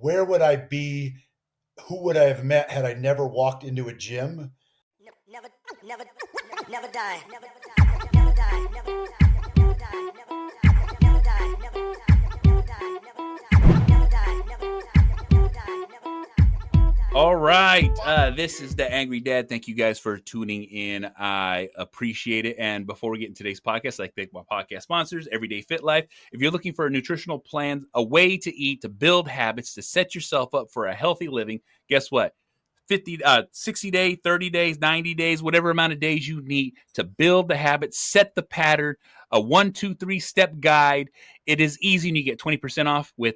where would I be? Who would I have met had I never walked into a gym? Never, never, never die. Never die. Never die. Never die. Never die. Never die. Never die. Never die. Never die. All right. This is the Angry Dad. Thank you guys for tuning in. I appreciate it. And before we get into today's podcast, I'd like to thank my podcast sponsors, Everyday Fit Life. If you're looking for a nutritional plan, a way to eat, to build habits, to set yourself up for a healthy living, guess what? 60 days, 30 days, 90 days, whatever amount of days you need to build the habit, set the pattern, a 1, 2, 3 step guide. It is easy, and you get 20% off with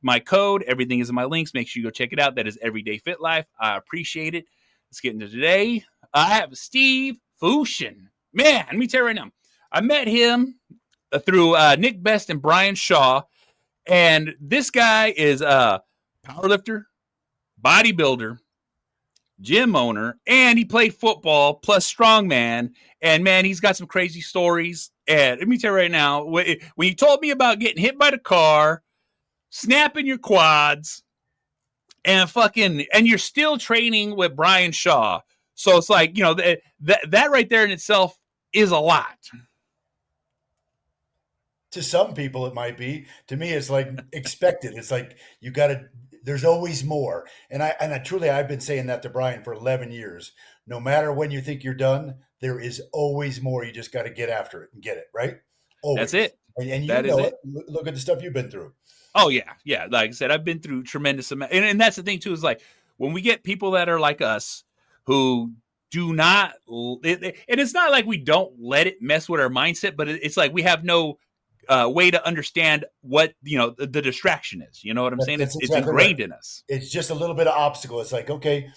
my code. Everything is in my links. Make sure you go check it out. That is Everyday Fit Life. I appreciate it. Let's get into today. I have Steve Fotion. Man, let me tell you right now. I met him through Nick Best and Brian Shaw, and this guy is a powerlifter, bodybuilder, gym owner, and he played football plus strongman. And man, he's got some crazy stories. And let me tell you right now, when you told me about getting hit by the car, snapping your quads, and you're still training with Brian Shaw. So it's like, you know, that right there in itself is a lot. To some people, it might be. To me, it's like expected. It's like you got to. There's always more. And I truly, I've been saying that to Brian for 11 years. No matter when you think you're done, there is always more. You just got to get after it and get it, right? Always. That's it. And you know it. Look at the stuff you've been through. Oh, yeah. Yeah. Like I said, I've been through tremendous amount. And that's the thing, too, is like when we get people that are like us who do not, and it's not like we don't let it mess with our mindset, but it's like we have no way to understand what, you know, the distraction is. You know what I'm saying? It's exactly ingrained in us. It's just a little bit of obstacle. It's like, okay,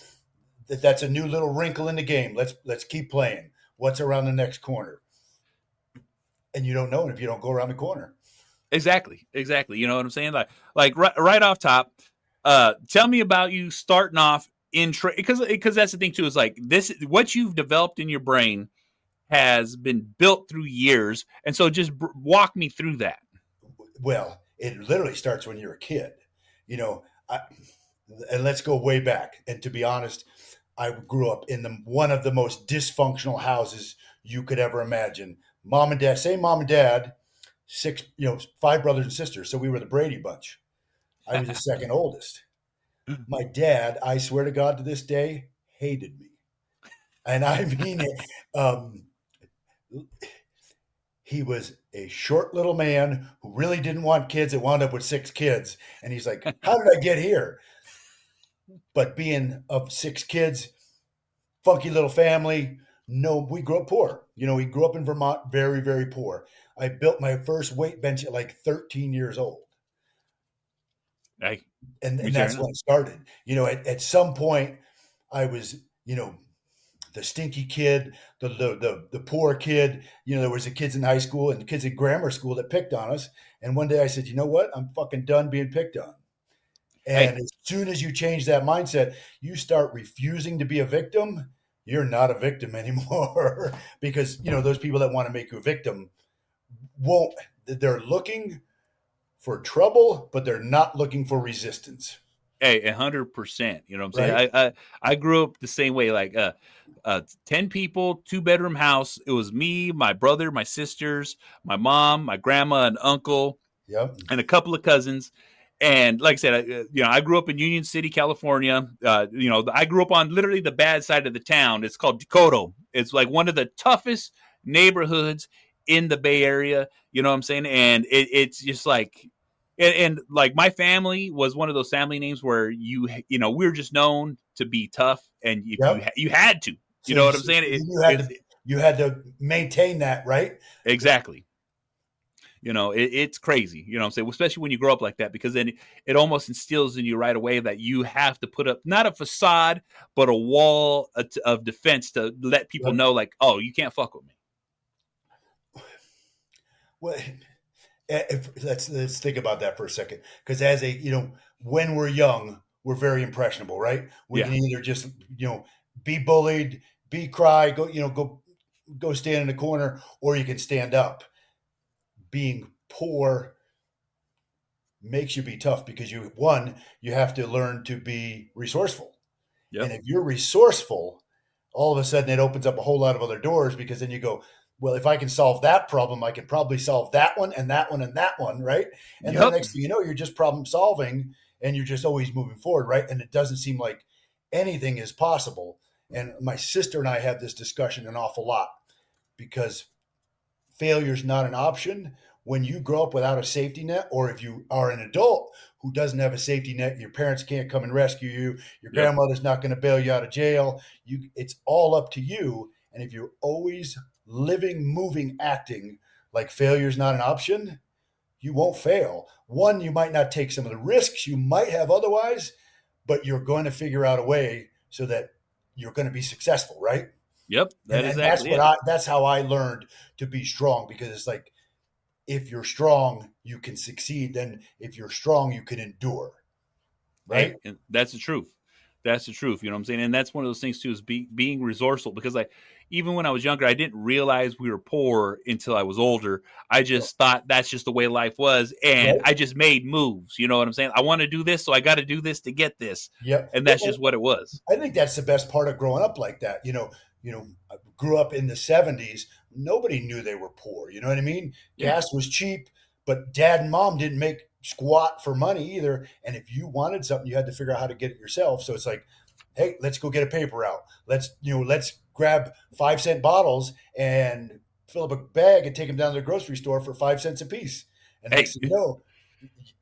that's a new little wrinkle in the game. Let's keep playing. What's around the next corner? And you don't know it if you don't go around the corner. Exactly. You know what I'm saying? Like right off top, tell me about you starting off in because that's the thing too, is like this, what you've developed in your brain has been built through years. And so just walk me through that. Well, it literally starts when you're a kid, you know, and let's go way back. And to be honest, I grew up in one of the most dysfunctional houses you could ever imagine. Mom and dad, same mom and dad, 5 brothers and sisters. So we were the Brady Bunch. I was the second oldest. My dad, I swear to God, to this day, hated me. And I mean it. He was a short little man who really didn't want kids. It wound up with 6 kids. And he's like, how did I get here? But being of 6 kids, funky little family. No, we grew up poor. You know, we grew up in Vermont, very, very poor. I built my first weight bench at like 13 years old. And that's when it started. You know, at some point I was, you know, the stinky kid, the poor kid. You know, there was the kids in high school and kids in grammar school that picked on us. And one day I said, you know what? I'm fucking done being picked on. And as soon as you change that mindset, you start refusing to be a victim. You're not a victim anymore because, you know, those people that want to make you a victim they're looking for trouble, but they're not looking for resistance. Hey, 100%. You know what I'm saying? Right. I grew up the same way, like 10 people, 2-bedroom house. It was me, my brother, my sisters, my mom, my grandma and uncle, and a couple of cousins. And like I said, I grew up in Union City, California. I grew up on literally the bad side of the town. It's called Decoto. It's like one of the toughest neighborhoods in the Bay Area. You know what I'm saying? And it's just like, and like my family was one of those family names where we were just known to be tough, and you had to. You know what I'm saying? You had to maintain that, right? Exactly. You know, it's crazy, you know what I'm saying? Especially when you grow up like that, because then it almost instills in you right away that you have to put up not a facade, but a wall of defense to let people know, like, oh, you can't fuck with me. Well, let's think about that for a second. Because when we're young, we're very impressionable, right? We can either just, be bullied, cry, go stand in the corner, or you can stand up. Being poor makes you be tough because you have to learn to be resourceful. And Yep. if you're resourceful, all of a sudden it opens up a whole lot of other doors because then you go, well, if I can solve that problem, I can probably solve that one and that one and that one, right? And then the Yep. next thing you know, you're just problem solving and you're just always moving forward, right? And it doesn't seem like anything is possible. And my sister and I have this discussion an awful lot because failure is not an option. When you grow up without a safety net, or if you are an adult who doesn't have a safety net, your parents can't come and rescue you, your Yep. grandmother's not going to bail you out of jail. It's all up to you. And if you're always living, moving, acting like failure is not an option, you won't fail. One, you might not take some of the risks you might have otherwise, but you're going to figure out a way so that you're going to be successful, right? Yep. That is And that's exactly it. that's how I learned to be strong, because it's like, if you're strong, you can succeed. Then if you're strong, you can endure, right? Hey, and that's the truth. That's the truth. You know what I'm saying? And that's one of those things too, is being resourceful, because like, even when I was younger, I didn't realize we were poor until I was older. I just thought that's just the way life was. And Right? I just made moves. You know what I'm saying? I want to do this, so I got to do this to get this. Yep. And that's just what it was. I think that's the best part of growing up like that. I grew up in the 70s. Nobody knew they were poor. You know what I mean? Yeah. Gas was cheap, but dad and mom didn't make squat for money either. And if you wanted something, you had to figure out how to get it yourself. So it's like, hey, let's go get a paper route. Let's grab 5-cent bottles and fill up a bag and take them down to the grocery store for 5 cents a piece. And Hey, next thing you know,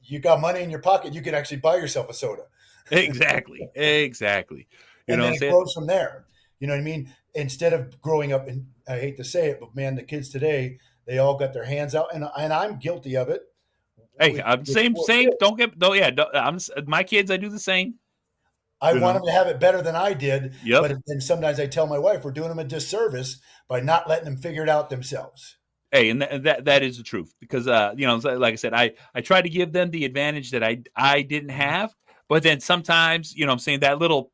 you got money in your pocket. You could actually buy yourself a soda. exactly. Exactly. You And know what then I'm it saying? grows from there. You know what I mean? Instead of growing up, and I hate to say it, but man, the kids today, they all got their hands out, and I'm guilty of it. Hey, I'm With same, poor same. kids. Don't get, don't, yeah. Don't, my kids, I do the same. I You want know? them to have it better than I did, Yep. but then sometimes I tell my wife we're doing them a disservice by not letting them figure it out themselves. Hey, and that is the truth, because like I said, I try to give them the advantage that I didn't have, but then sometimes, I'm saying, that little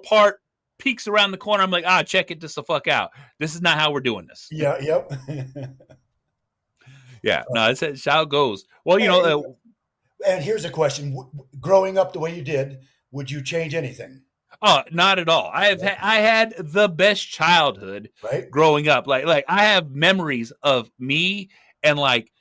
part peeks around the corner. I'm like, check it just the fuck out. This is not how we're doing this. Yeah, yep. Yeah, no, it's how it goes. Well, and, and here's a question: growing up the way you did, would you change anything? oh, not at all. I had the best childhood Right? growing up. Like I have memories of me, and like,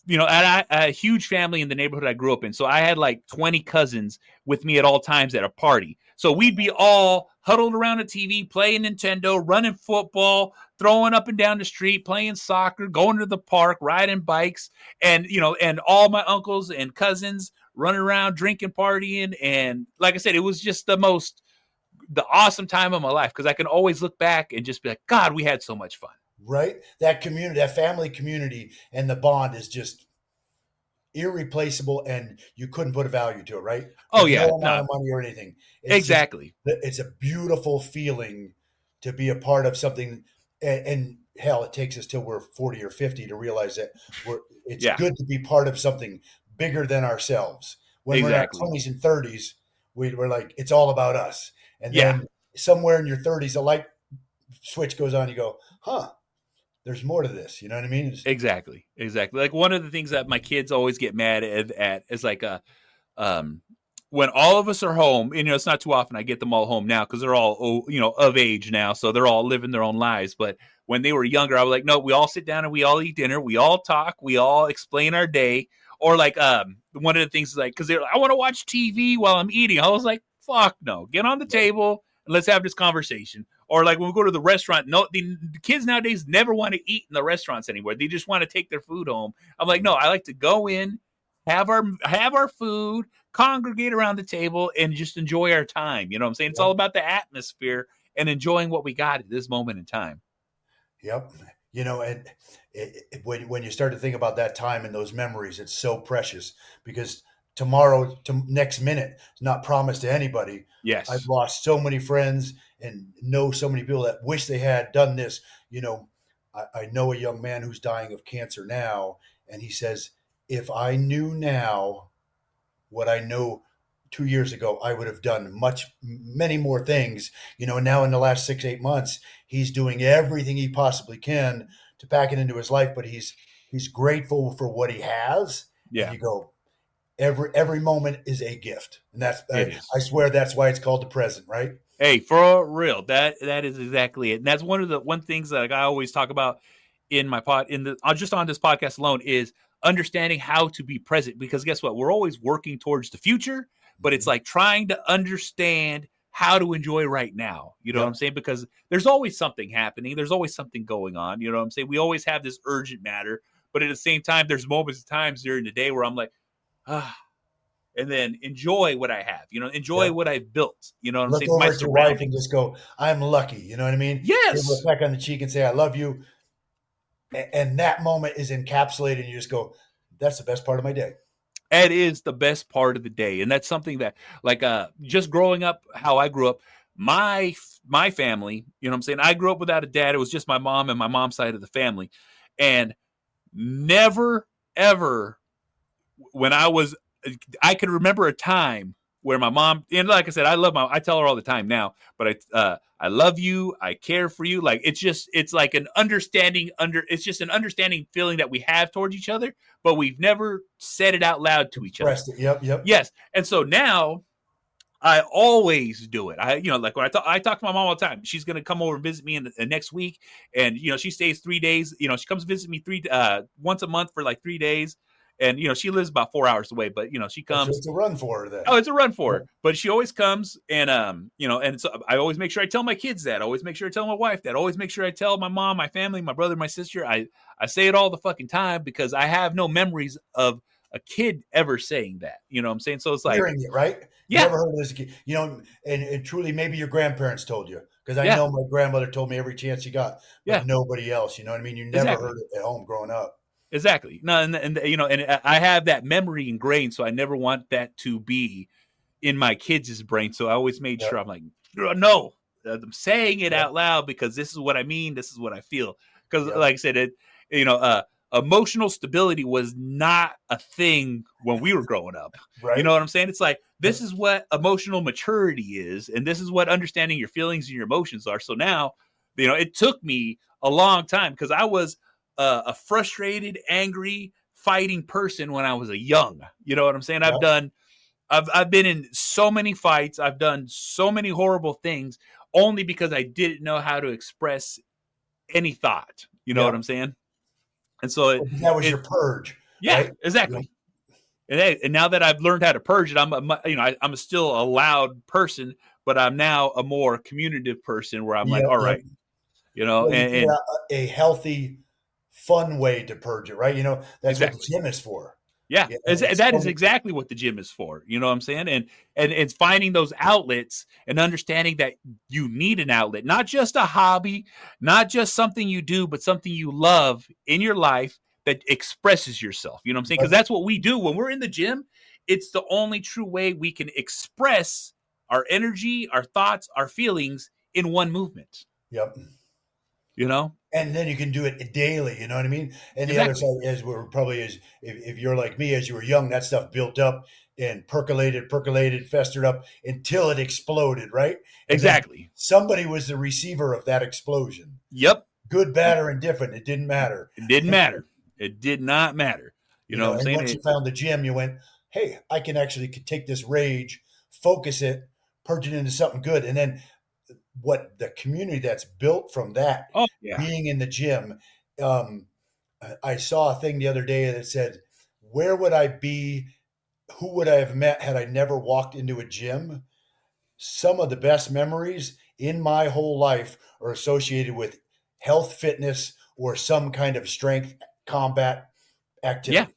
and a huge family in the neighborhood I grew up in. So I had like 20 cousins with me at all times at a party. So we'd be all huddled around a TV, playing Nintendo, running football, throwing up and down the street, playing soccer, going to the park, riding bikes, and and all my uncles and cousins running around, drinking, partying. And like I said, it was just the awesome time of my life, because I can always look back and just be like, God, we had so much fun. Right? That community, that family community, and the bond is just irreplaceable, and you couldn't put a value to it, right? Oh For no yeah, amount no, of money or anything. exactly. It's a beautiful feeling to be a part of something. And hell, it takes us till we're 40 or 50 to realize that it's Yeah, good to be part of something bigger than ourselves. When we're in our exactly. 20s and 30s, we're like, it's all about us. And Yeah, then somewhere in your 30s, a light switch goes on. You go, huh, there's more to this. You know what I mean? exactly. Exactly. Like, one of the things that my kids always get mad at is like, um when all of us are home, and it's not too often I get them all home now, because they're all of age now, so they're all living their own lives. But when they were younger, I was like, no, we all sit down and we all eat dinner, we all talk, we all explain our day. Or like, one of the things is like, because they're like, I want to watch TV while I'm eating. I was like, fuck no, get on the table and let's have this conversation. Or like, when we go to the restaurant, no, the kids nowadays never want to eat in the restaurants anymore. They just want to take their food home. I'm like, no, I like to go in, have our food, congregate around the table, and just enjoy our time. You know what I'm saying? It's all about the atmosphere and enjoying what we got at this moment in time. Yep. And when you start to think about that time and those memories, it's so precious because tomorrow, to next minute, is not promised to anybody. I've Yes. lost so many friends and know so many people that wish they had done this. I know a young man who's dying of cancer now, and he says, if I knew now what I know 2 years ago, I would have done many more things. Now in the last 6, 8 months, he's doing everything he possibly can to pack it into his life, but he's grateful for what he has. And Yeah. you go, Every moment is a gift, and that's It I is. swear that's why it's called the present, right? Hey, for real, that is exactly it. And that's one things that like, I always talk about in my pod in the just on this podcast alone is understanding how to be present. Because guess what? We're always working towards the future, but it's Mhm. like trying to understand how to enjoy right now. You know what I'm Yep. saying? Because there's always something happening. There's always something going on. You know what I'm saying? We always have this urgent matter, but at the same time, there's moments times during the day where I'm like, ah, and then enjoy what I have, enjoy Yep. what I've built, you know what I'm Look saying? My over at your wife and surroundings. just go, "I'm lucky." You know what I mean? Give her a Yes. peck on the cheek and say, "I love you," and that moment is encapsulated. And you just go, "That's the best part of my day." That is the best part of the day. And that's something that like just growing up how I grew up, my family, you know what I'm saying? I grew up without a dad. It was just my mom and my mom's side of the family. And never ever when I could remember a time where my mom, and like I said, I tell her all the time now, but I love you, I care for you. Like it's like an understanding it's just an understanding feeling that we have towards each other, but we've never said it out loud to each other. Expressed it. Yep. Yep. Yes, and so now I always do it. Like when I talk to my mom all the time. She's gonna come over and visit me in the next week, and she stays 3 days. She comes visit me once a month for like 3 days, and she lives about 4 hours away. But she That's comes. what's a run for her Oh, then. it's a run for Yep. her, but she always comes, and and so I always make sure I tell my kids that. I always make sure I tell my wife that. I always make sure I tell my mom, my family, my brother, my sister. I say it all the fucking time because I have no memories of a kid ever saying that. You know what I'm saying? So it's like, Hearing it, right? You yeah, never heard of this, and truly, maybe your grandparents told you, because I yeah, know my grandmother told me every chance she got, but yeah. nobody else. You know what I mean? You never heard Exactly. it at home growing up. Exactly. No, and and I have that memory ingrained, so I never want that to be in my kids' brain. So I always made sure Yep. I'm like, no, I'm saying it Yep. out loud because this is what I mean. This is what I feel. Because, Yep. like I said, you know, uh, emotional stability was not a thing when we were growing up. You know Right. what I'm saying? It's like this Yep. is what emotional maturity is, and this is what understanding your feelings and your emotions are. So now, it took me a long time because I was a frustrated, angry, fighting person when I was a young. You know what I'm saying? Yep. I've been in so many fights. I've done so many horrible things only because I didn't know how to express any thought. You know what I'm Yep. saying? And so That was it your purge, yeah, right? Yep. exactly. And now that I've learned how to purge it, I'm still a loud person, but I'm now a more communicative person where I'm like, Yep. all Yep. right, Well, you figure and out a healthy, fun way to purge it, right? That's what the exactly. gym is for. Yeah, Yeah, it's that is so exactly what the gym is for. You know what I'm saying? And it's finding those outlets and understanding that you need an outlet, not just a hobby, not just something you do, but something you love in your life that expresses yourself. You know what I'm saying? Because but that's what we do when we're in the gym. It's the only true way we can express our energy, our thoughts, our feelings in one movement. yep. You know? And then you can do it daily, you know what I mean? And the other Exactly. side is where probably is if you're like me, as you were young, that stuff built up and percolated, festered up until it exploded, right? And then Exactly. somebody was the receiver of that explosion. Yep. Good, bad, or indifferent, it didn't matter. It didn't matter. It did not matter. You know what I'm And saying? once you found the gym, you went, hey, I can actually take this rage, focus it, purge it into something good. And then what the community that's built from that Oh yeah. being in the gym. I saw a thing the other day that said, where would I be? Who would I have met had I never walked into a gym? Some of the best memories in my whole life are associated with health, fitness, or some kind of strength combat Yeah. activity.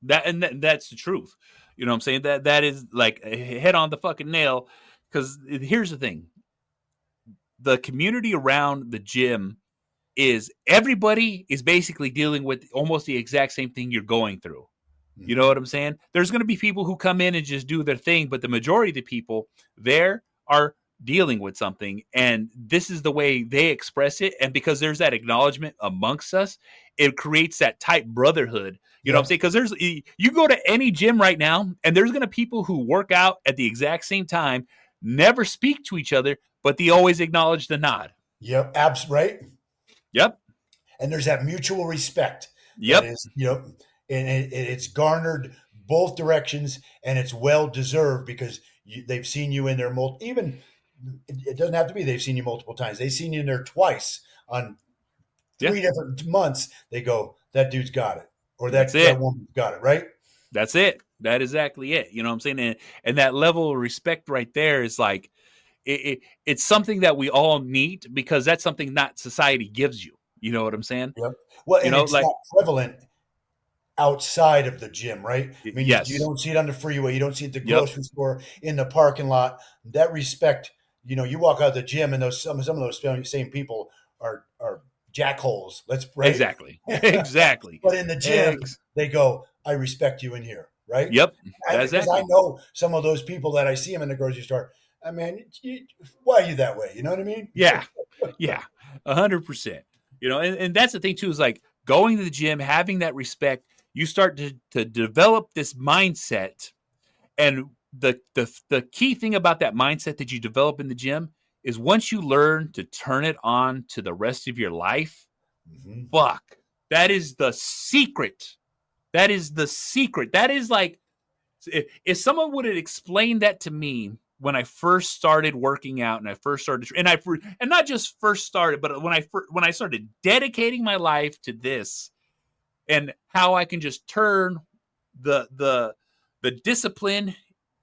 That's the truth. You know what I'm saying? That is like head on the fucking nail. Because here's the thing: the community around the gym is everybody is basically dealing with almost the exact same thing you're going through. You know Mhm. what I'm saying? There's going to be people who come in and just do their thing, but the majority of the people there are dealing with something, and this is the way they express it. And because there's that acknowledgement amongst us, it creates that tight brotherhood. You know what I'm saying? Yep. Because you go to any gym right now, and there's going to people who work out at the exact same time, never speak to each other, but they always acknowledge the nod. Yep. Right. Yep. And there's that mutual respect that Yep. is, and it's garnered both directions, and it's well deserved because they've seen you in there even it doesn't have to be they've seen you multiple times. They've seen you in there twice on Yeah. 3 different months. They go, that dude's got it, or That's that it. woman's got it, right? That's it. That is exactly it. You know what I'm saying? And that level of respect right there is like, it's something that we all need because that's something that society gives you. You know what I'm saying? Yep. Well, You and know, it's like, not prevalent outside of the gym, right? I mean, you yes. don't see it on the freeway, you don't see it at the Yep. grocery store, in the parking lot. That respect, you walk out of the gym, and some of those same people are jackholes. Let's right. Exactly. Exactly. But in the gym, they go, "I respect you in here," right? Yep. Because I Exactly. know some of those people that I see them in the grocery store. I mean, why are you that way? You know what I mean? Yeah. Yeah. 100%. You know, and that's the thing too, is like going to the gym, having that respect, you start to develop this mindset. And the key thing about that mindset that you develop in the gym is once you learn to turn it on to the rest of your life, Mhm. fuck, that is the secret. That is the secret. That is like, if someone would have explained that to me when I first started working out and I first started, and not just first started, but when I started dedicating my life to this and how I can just turn the discipline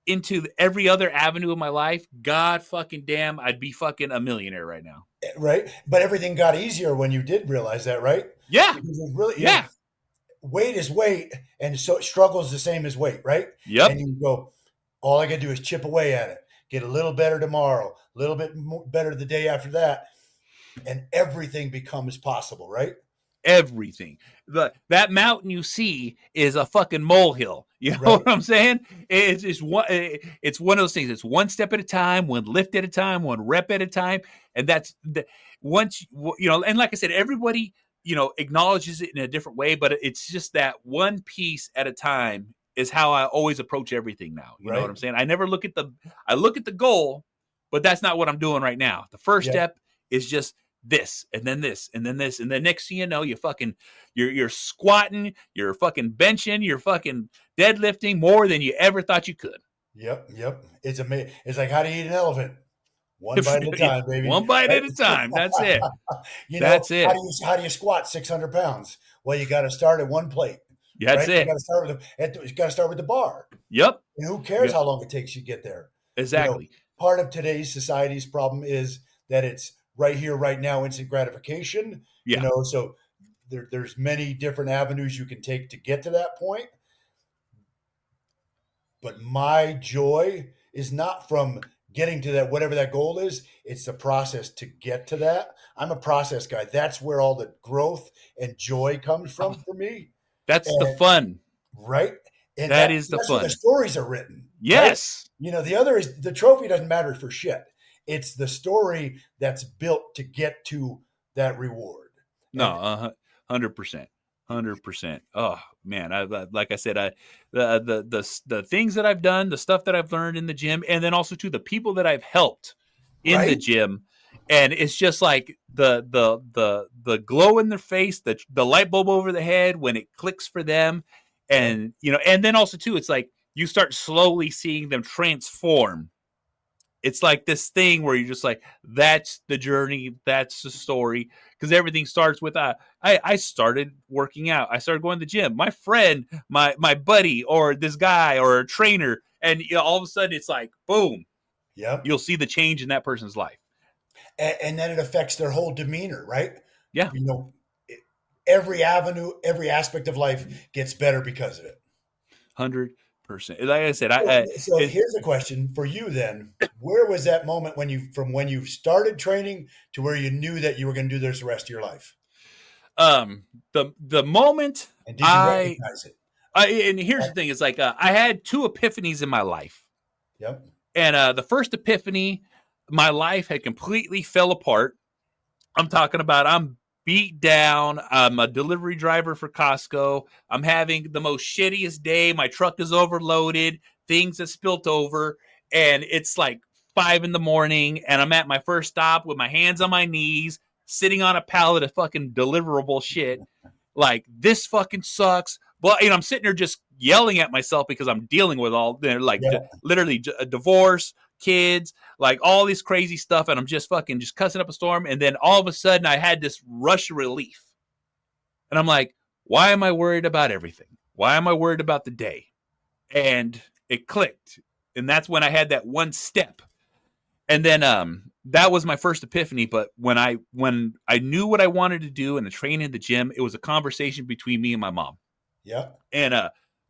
into every other avenue of my life, God fucking damn, I'd be fucking a millionaire right now. Right. But everything got easier when you did realize that, right? Yeah. Because it's really, Yeah. weight is weight, and so struggle is the same as weight, right? Yep. And you go, all I got to do is chip away at it, get a little better tomorrow, a little bit better the day after that, and everything becomes possible, right? Everything. That mountain you see is a fucking molehill. You know Right. what I'm saying? It's one of those things. It's one step at a time, one lift at a time, one rep at a time, and that's once And like I said, everybody acknowledges it in a different way, but it's just that one piece at a time is how I always approach everything now. You know what Right. I'm saying? I never look at I look at the goal, but that's not what I'm doing right now. The first Yep. step is just this, and then this, and then this, and then next thing you know, you're squatting, you're fucking benching, you're fucking deadlifting more than you ever thought you could. Yep. It's amazing. It's like how to eat an elephant, one bite at a time, baby. One bite Right? at a time. That's it. How That's it. how do you squat 600 pounds? Well, you got to start at one plate, That's right? You got it. to start you got to start with the bar. Yep. And who cares Yep. how long it takes you to get there? Exactly. Part of today's society's problem is that it's right here, right now, instant gratification. Yeah. So there's many different avenues you can take to get to that point. But my joy is not from getting to that, whatever that goal is. It's the process to get to that. I'm a process guy. That's where all the growth and joy comes from for me. That's the And fun. right. And That is the that's where the fun. stories are written. Right? Yes. The other is the trophy doesn't matter for shit. It's the story that's built to get to that reward. No, 100%. 100%. Oh man, like I said, the things that I've done, the stuff that I've learned in the gym, and then also to the people that I've helped in the Right? gym, and it's just like the glow in their face, the light bulb over the head when it clicks for them, and and then also too, it's like you start slowly seeing them transform. It's like this thing where you're just like, that's the journey, that's the story. Because everything starts with I started working out. I started going to the gym. My friend, my buddy, or this guy, or a trainer, and all of a sudden it's like, boom, Yep. you'll see the change in that person's life. And then it affects their whole demeanor, right? Yeah. Every avenue, every aspect of life gets better because of it. 100%. Like I said, So here's a question for you then. Where was that moment from when you started training to where you knew that you were going to do this the rest of your life? The moment And did you recognize it? and here's the thing, it's like I had two epiphanies in my life. Yep. And the first epiphany, my life had completely fell apart. I'm talking about I'm beat down. I'm a delivery driver for Costco. I'm having the most shittiest day. My truck is overloaded. Things have spilt over. And it's like 5 a.m. and I'm at my first stop with my hands on my knees, sitting on a pallet of fucking deliverable shit. Like, this fucking sucks. But I'm sitting there just yelling at myself because I'm dealing with all they're like Yeah. literally a divorce, kids, like all this crazy stuff, and I'm just fucking just cussing up a storm. And then all of a sudden, I had this rush of relief, and I'm like, why am I worried about everything? Why am I worried about the day? And it clicked, and that's when I had that one step. And then that was my first epiphany. But when I knew what I wanted to do and the training in the gym, it was a conversation between me and my mom. Yeah. And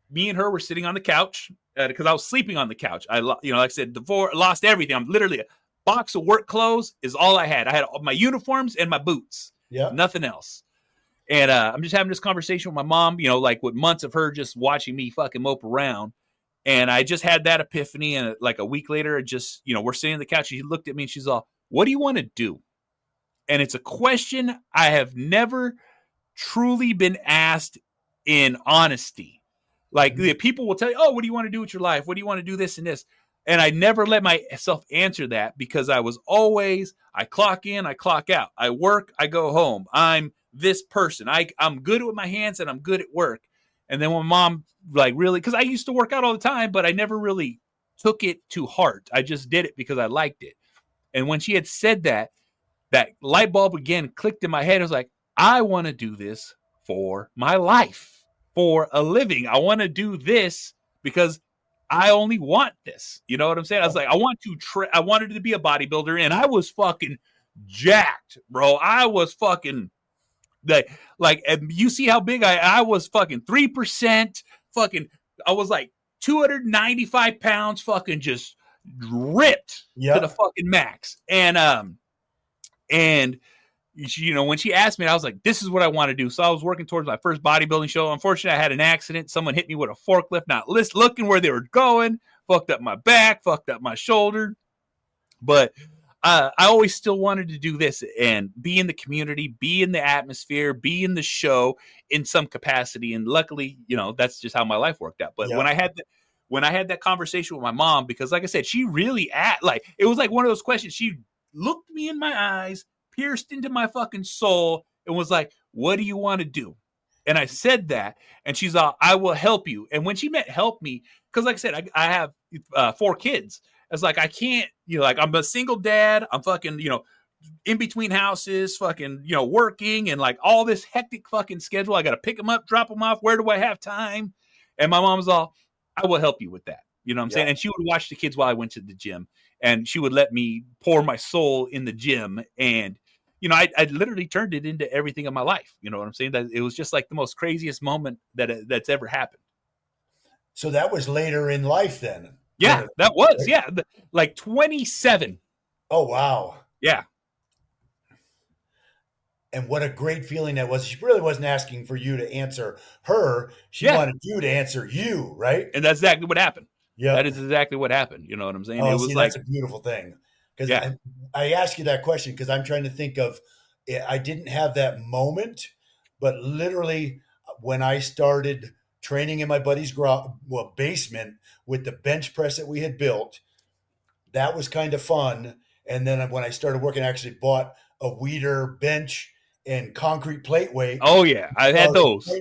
me and her were sitting on the couch because I was sleeping on the couch. Like I said, divorce, lost everything. I'm literally a box of work clothes is all I had. I had my uniforms and my boots, Yeah. nothing else. And I'm just having this conversation with my mom, like with months of her just watching me fucking mope around. And I just had that epiphany. And like a week later, we're sitting on the couch. She looked at me and she's all, what do you want to do? And it's a question I have never truly been asked in honesty. Like the people will tell you, oh, what do you want to do with your life? What do you want to do this and this? And I never let myself answer that because I was always, I clock in, I clock out. I work, I go home. I'm this person. I'm good with my hands and I'm good at work. And then when mom really, because I used to work out all the time, but I never really took it to heart. I just did it because I liked it. And when she had said that light bulb again clicked in my head. I was like, I want to do this for my life, for a living. I want to do this because I only want this. You know what I'm saying? I was like, I wanted to be a bodybuilder, and I was fucking jacked, bro. I was fucking and you see how big I was fucking 3%, fucking, I was like 295 pounds, fucking just ripped to the Yeah. fucking max. And when she asked me, I was like, this is what I want to do. So I was working towards my first bodybuilding show. Unfortunately, I had an accident. Someone hit me with a forklift, not looking where they were going, fucked up my back, fucked up my shoulder. But I always still wanted to do this and be in the community, be in the atmosphere, be in the show in some capacity. And luckily, that's just how my life worked out. But Yeah. when I had that conversation with my mom, because like I said, she really it was like one of those questions. She looked me in my eyes, pierced into my fucking soul, and was like, what do you want to do? And I said that, and she's all, I will help you. And when she meant help me, because like I said, I have 4 kids. It's like, I can't, I'm a single dad. I'm fucking, in between houses, fucking, working and like all this hectic fucking schedule. I got to pick them up, drop them off. Where do I have time? And my mom's all, I will help you with that. You know what I'm saying? Yeah. And she would watch the kids while I went to the gym, and she would let me pour my soul in the gym. And, I literally turned it into everything in my life. You know what I'm saying? That it was just like the most craziest moment that's ever happened. So that was later in life then. Yeah, that was, yeah. Like 27. Oh, wow. Yeah. And what a great feeling that was. She really wasn't asking for you to answer her. She Yeah. wanted you to answer you, right? And that's exactly what happened. Yeah. That is exactly what happened. You know what I'm saying? Oh, It was see, like, that's a beautiful thing. Because yeah. I ask you that question because I'm trying to think of, I didn't have that moment, but literally when I started training in my buddy's basement with the bench press that we had built, that was kind of fun. And then when I started working, I actually bought a Weeder bench and concrete plate weight. Oh, yeah. I had those.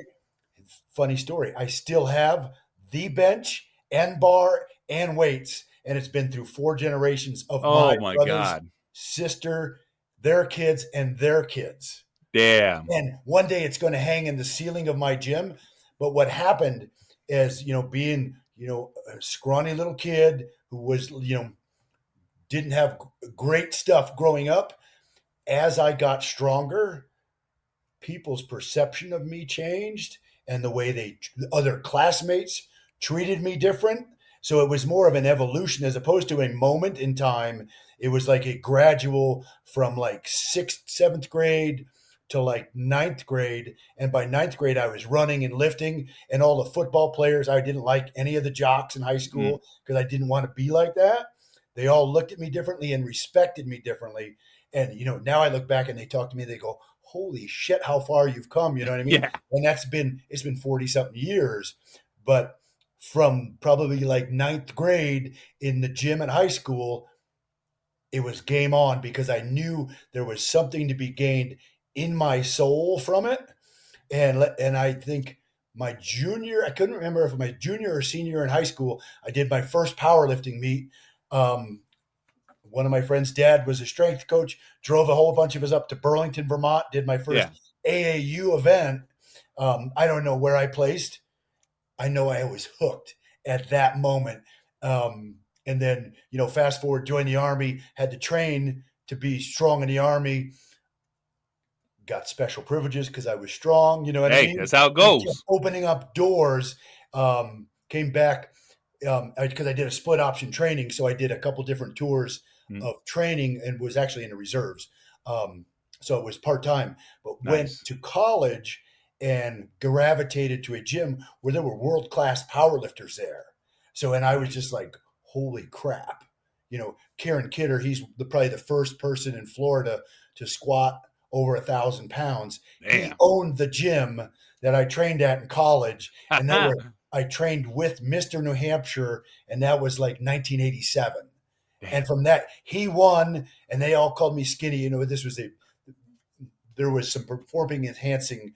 Funny story. I still have the bench and bar and weights, and it's been through 4 generations of Oh, my my brothers, God. sister, their kids, and their kids. Damn. And one day it's going to hang in the ceiling of my gym. But what happened is, being, a scrawny little kid who was, didn't have great stuff growing up, as I got stronger, people's perception of me changed and the way other classmates treated me different. So it was more of an evolution as opposed to a moment in time. It was like a gradual from like 6th, 7th grade to like 9th grade. And by 9th grade, I was running and lifting, and all the football players, I didn't like any of the jocks in high school because I didn't want to be like that. They all looked at me differently and respected me differently. And, now I look back and they talk to me, they go, holy shit, how far you've come. You know what I mean? Yeah. And it's been 40 something years, but from probably like 9th grade in the gym at high school, it was game on because I knew there was something to be gained in my soul from it. And I think my junior, I couldn't remember if my junior or senior in high school, I did my first powerlifting meet. One of my friend's dad was a strength coach, drove a whole bunch of us up to Burlington, Vermont, did my first Yeah. AAU event. I don't know where I placed. I know I was hooked at that moment. And then, fast forward, joined the Army, had to train to be strong in the Army, got special privileges because I was strong. You know what I Hey, mean? that's how it Just kept goes. opening up doors. Came back because I did a split option training. So I did a couple different tours Mm, of training and was actually in the reserves. So it was part time, but went nice. to college and gravitated to a gym where there were world class powerlifters there. So, and I was just Nice. like, holy crap. Karen Kidder, he's probably the first person in Florida to squat over 1,000 pounds. He Damn. owned the gym that I trained at in college, and I trained with Mr. New Hampshire, and that was like 1987. Damn. And from that, he won, and they all called me skinny. There was some performing enhancing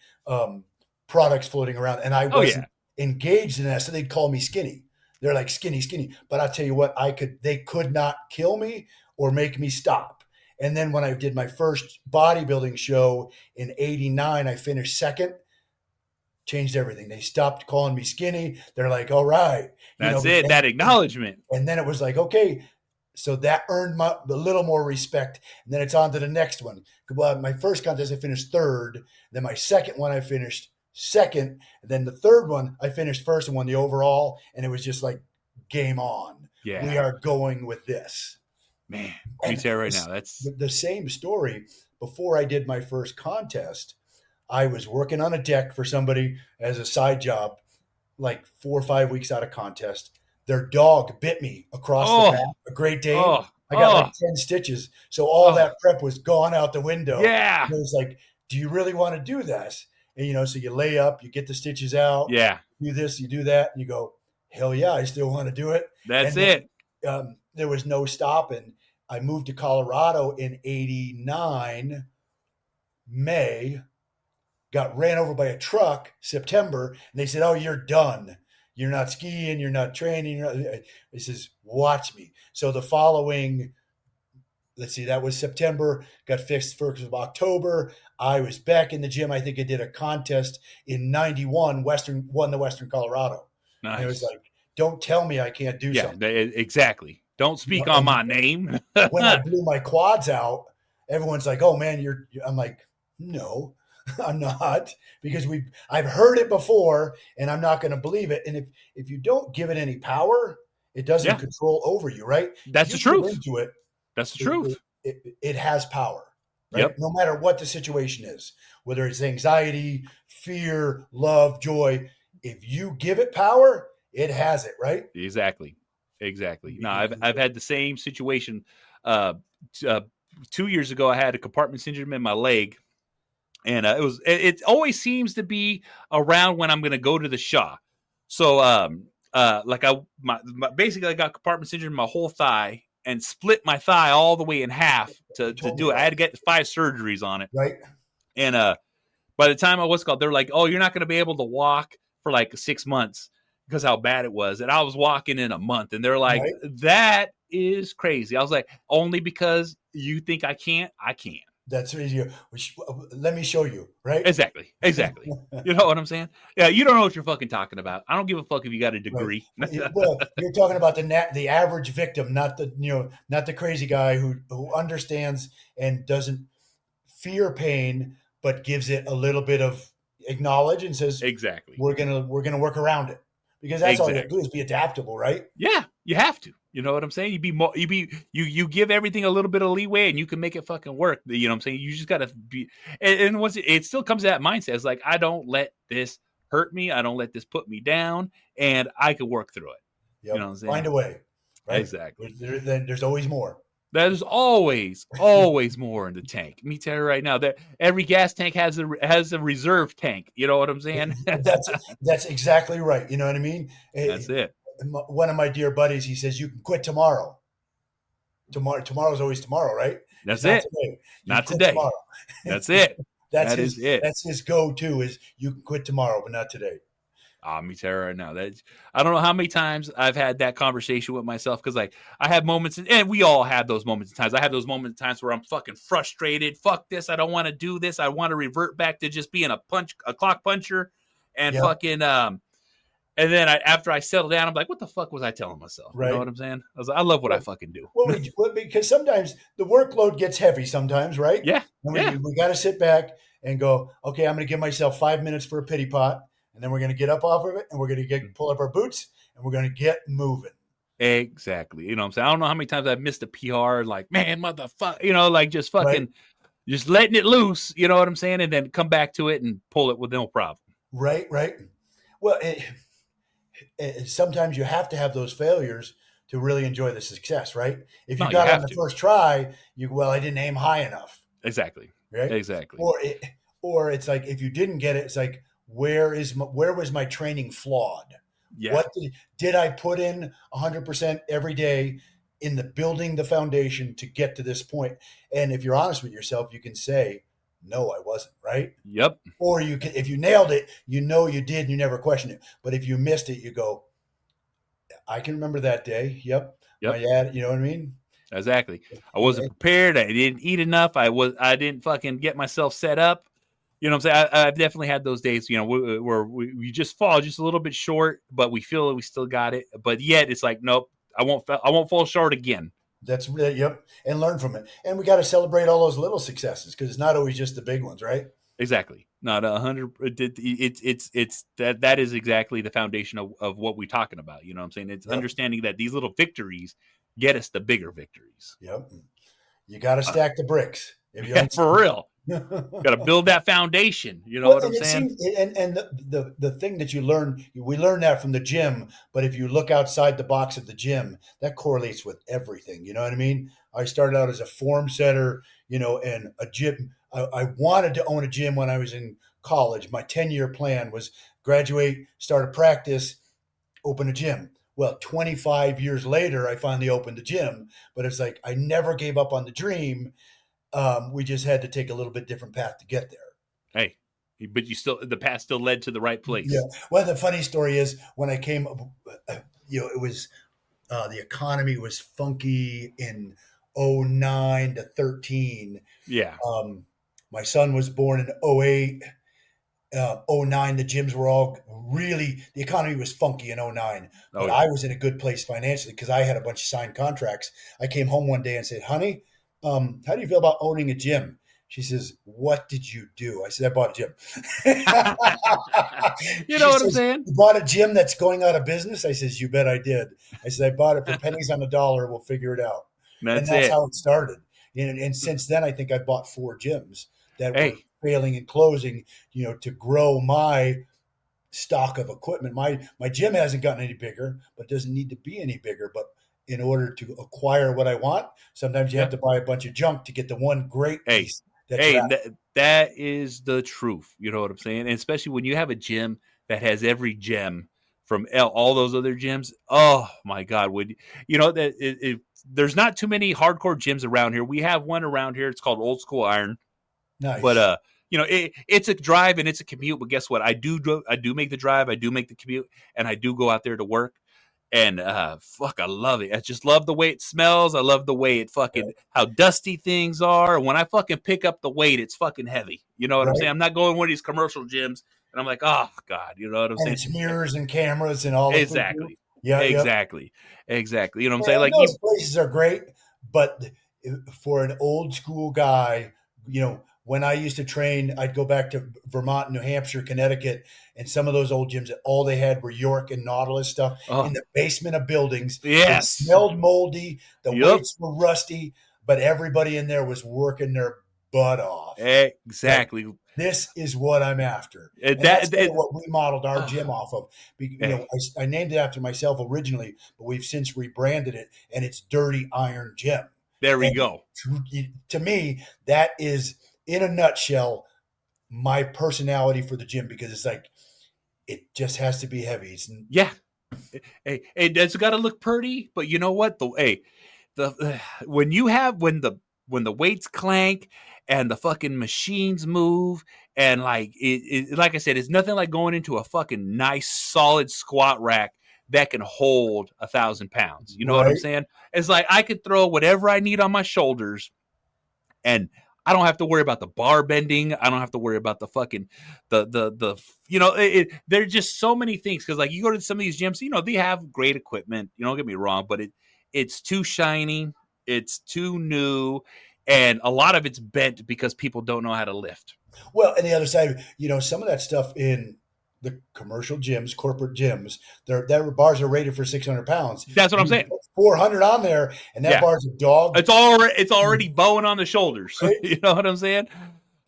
products floating around, and I Oh yeah. wasn't engaged in that, so they'd call me skinny. They're like skinny, skinny. But I'll tell you what, they could not kill me or make me stop. And then when I did my first bodybuilding show in '89, I finished second. Changed everything. They stopped calling me skinny. They're like, all right, That's it. That acknowledgement. and then it was like, okay, so that earned a little more respect. And then it's on to the next one. Well, my first contest, I finished third. Then my second one, I finished second. And then the third one, I finished first and won the overall. And it was just like, game on. Yeah. We are going with this. Man, me tell you right now. That's the same story. Before I did my first contest, I was working on a deck for somebody as a side job, like 4 or 5 weeks out of contest. Their dog bit me across the back, a Great Dane. I got like 10 stitches. So all that prep was gone out the window. Yeah. And it was like, do you really want to do this? And, so you lay up, you get the stitches out. Yeah. You do this, you do that. And you go, hell yeah, I still want to do it. That's and it. Then, there was no stopping. I moved to Colorado in '89, May, got ran over by a truck September, and they said, oh, you're done. You're not skiing, you're not training. He says, watch me. So the following, let's see, that was September, got fixed 1st of October. I was back in the gym. I think I did a contest in '91, won the Western Colorado. Nice. And it was like, don't tell me I can't do something. Exactly. Don't speak on my name. When I blew my quads out, everyone's like, oh man, I'm like, no, I'm not, because I've heard it before and I'm not going to believe it. And if you don't give it any power, it doesn't control over you, right? That's the truth. Into it, That's the truth. It has power, right? Yep. No matter what the situation is, whether it's anxiety, fear, love, joy, if you give it power, it has it, right? Exactly. No, I've had the same situation. 2 years ago, I had a compartment syndrome in my leg, and it always seems to be around when I'm going to go to the Shaw. So, basically I got compartment syndrome in my whole thigh and split my thigh all the way in half to do it. I had to get 5 surgeries on it. Right. And by the time they're like, oh, you're not going to be able to walk for like 6 months because how bad it was. And I was walking in a month, and they're like, that is crazy. I was like, only because you think I can't, I can. That's easier. Let me show you, right? Exactly. You know what I'm saying? Yeah, you don't know what you're fucking talking about. I don't give a fuck if you got a degree. Right. Well, you're talking about the average victim, not the crazy guy who understands and doesn't fear pain, but gives it a little bit of acknowledge and says, exactly, we're gonna work around it, because that's all you have to do is be adaptable, right? Yeah, you have to. You know what I'm saying? You give everything a little bit of leeway, and you can make it fucking work. You know what I'm saying? You just gotta be, and once it still comes to that mindset, it's like, I don't let this hurt me. I don't let this put me down, and I can work through it. Yep. You know what I'm saying? Find a way. Right? Exactly. There's always more. There's always more in the tank. Me tell you right now that every gas tank has a reserve tank. You know what I'm saying? That's exactly right. You know what I mean? That's it. One of my dear buddies, he says, you can quit tomorrow. Tomorrow's always tomorrow, right? That's it. Not today. That's it. That's his go-to is, you can quit tomorrow, but not today. me tell you right now that I don't know how many times I've had that conversation with myself because like I have moments and we all have those moments in times. I have those moments in times where I'm fucking frustrated. Fuck this. I don't want to do this. I want to revert back to just being a clock puncher and Yep. fucking and then after I settle down, I'm like, what the fuck was I telling myself? You know Right. what I'm saying? I was like, I love what I Well, fucking do. because sometimes the workload gets heavy sometimes, right? Yeah. And Yeah. we got to sit back and go, okay, I'm going to give myself 5 minutes for a pity pot, and then we're going to get up off of it, and we're going to pull up our boots, and we're going to get moving. Exactly. You know what I'm saying? I don't know how many times I've missed a PR, like, man, motherfucker, you know, like just Right. fucking, just letting it loose, you know what I'm saying? And then come back to it and pull it with no problem. Right. Right. Well, sometimes you have to have those failures to really enjoy the success, right? If you No, you got on have the to. first try, I didn't aim high enough, Exactly. right? Exactly. Or it's like if you didn't get it, it's like where was my training flawed? Yeah. What did I put in 100% every day in the building the foundation to get to this point? And if you're honest with yourself, you can say, no, I wasn't, right? Yep. Or you can, if you nailed it, you know you did, and you never question it. But if you missed it, you go, I can remember that day. Yep, my Yep. dad. You know what I mean? Exactly. I wasn't Yeah, prepared. I didn't eat enough. I didn't fucking get myself set up. You know what I'm saying? I've definitely had those days, you know, where we just fall just a little bit short, but we feel we still got it. But yet it's like, nope, I won't fall short again. that's yep, and learn from it. And we got to celebrate all those little successes because it's not always just the big ones, right? Exactly. Not 100. It's that is exactly the foundation of what we're talking about. You know what I'm saying? It's Yep, understanding that these little victories get us the bigger victories. yep. You got to stack the bricks if you Yeah, don't. for real. Got to build that foundation. You know Well, what I'm and it saying? seems, and the thing that you learn, we learn that from the gym. But if you look outside the box of the gym, that correlates with everything. You know what I mean? I started out as a form setter, and a gym. I wanted to own a gym when I was in college. My 10-year plan was graduate, start a practice, open a gym. Well, 25 years later, I finally opened the gym. But it's like I never gave up on the dream. We just had to take a little bit different path to get there. Hey, but the path still led to the right Yeah. place. Well, the funny story is when I came, it was the economy was funky in '09 to 13. Yeah. My son was born in '08. '09, the gyms were all really, the economy was funky in '09, Oh but yeah. I was in a good place financially because I had a bunch of signed contracts. I came home one day and said, honey, how do you feel about owning a gym? She says, what did you do? I said, I bought a gym. You know She what I'm says, saying? you bought a gym that's going out of business? I says, you bet I did. I said, I bought it for pennies on the dollar. We'll figure it out. And That's that's it. how it started. And since then, I think I've bought 4 gyms that were Hey, failing and closing, to grow my stock of equipment. My gym hasn't gotten any bigger, but doesn't need to be any bigger. But in order to acquire what I want, sometimes you have yeah. to buy a bunch of junk to get the one great Hey, piece that you're hey, after. that is the truth. You know what I'm saying? And especially when you have a gym that has every gem from all those other gyms. Oh my God! Would you know that there's not too many hardcore gyms around here. We have one around here. It's called Old School Iron, but Nice. you know, it's a drive and it's a commute. But guess what? I do make the drive. I do make the commute, and I do go out there to work. And fuck, I love it. I just love the way it smells. I love the way it fucking how dusty things are. And when I fucking pick up the weight, it's fucking heavy. You know what I'm Right. saying? I'm not going to one of these commercial gyms and I'm like, oh God, you know what I'm And saying? it's mirrors and cameras and all the food. Exactly, Yeah, yep. exactly, exactly. You know what I'm saying? And Like those even places are great, but for an old school guy, when I used to train, I'd go back to Vermont, New Hampshire, Connecticut, and some of those old gyms, all they had were York and Nautilus stuff in oh the basement of buildings. They yes, smelled moldy, the yep, weights were rusty, but everybody in there was working their butt off. Like, exactly. this is what I'm after. And that's That kind of what we modeled our gym oh, off of. hey, I named it after myself originally, but we've since rebranded it, and it's Dirty Iron Gym. there we And go. to me, that is, in a nutshell, my personality for the gym because it's like, it just has to be heavy. Yeah. Hey, it's got to look pretty, but you know what? The when the when the weights clank and the fucking machines move, and like like I said, it's nothing like going into a fucking nice solid squat rack that can hold 1,000 pounds. You know what I'm Right. saying? It's like I could throw whatever I need on my shoulders, and I don't have to worry about the bar bending. I don't have to worry about the fucking the there's just so many things, because like you go to some of these gyms, they have great equipment. You don't get me wrong, but it's too shiny, it's too new, and a lot of it's bent because people don't know how to lift. Well, and the other side, some of that stuff in the commercial gyms, corporate gyms, their bars are rated for 600 pounds. That's what I'm You saying. put 400 on there, and that Yeah. bar's a dog. It's already bowing on the shoulders. Right? You know what I'm saying?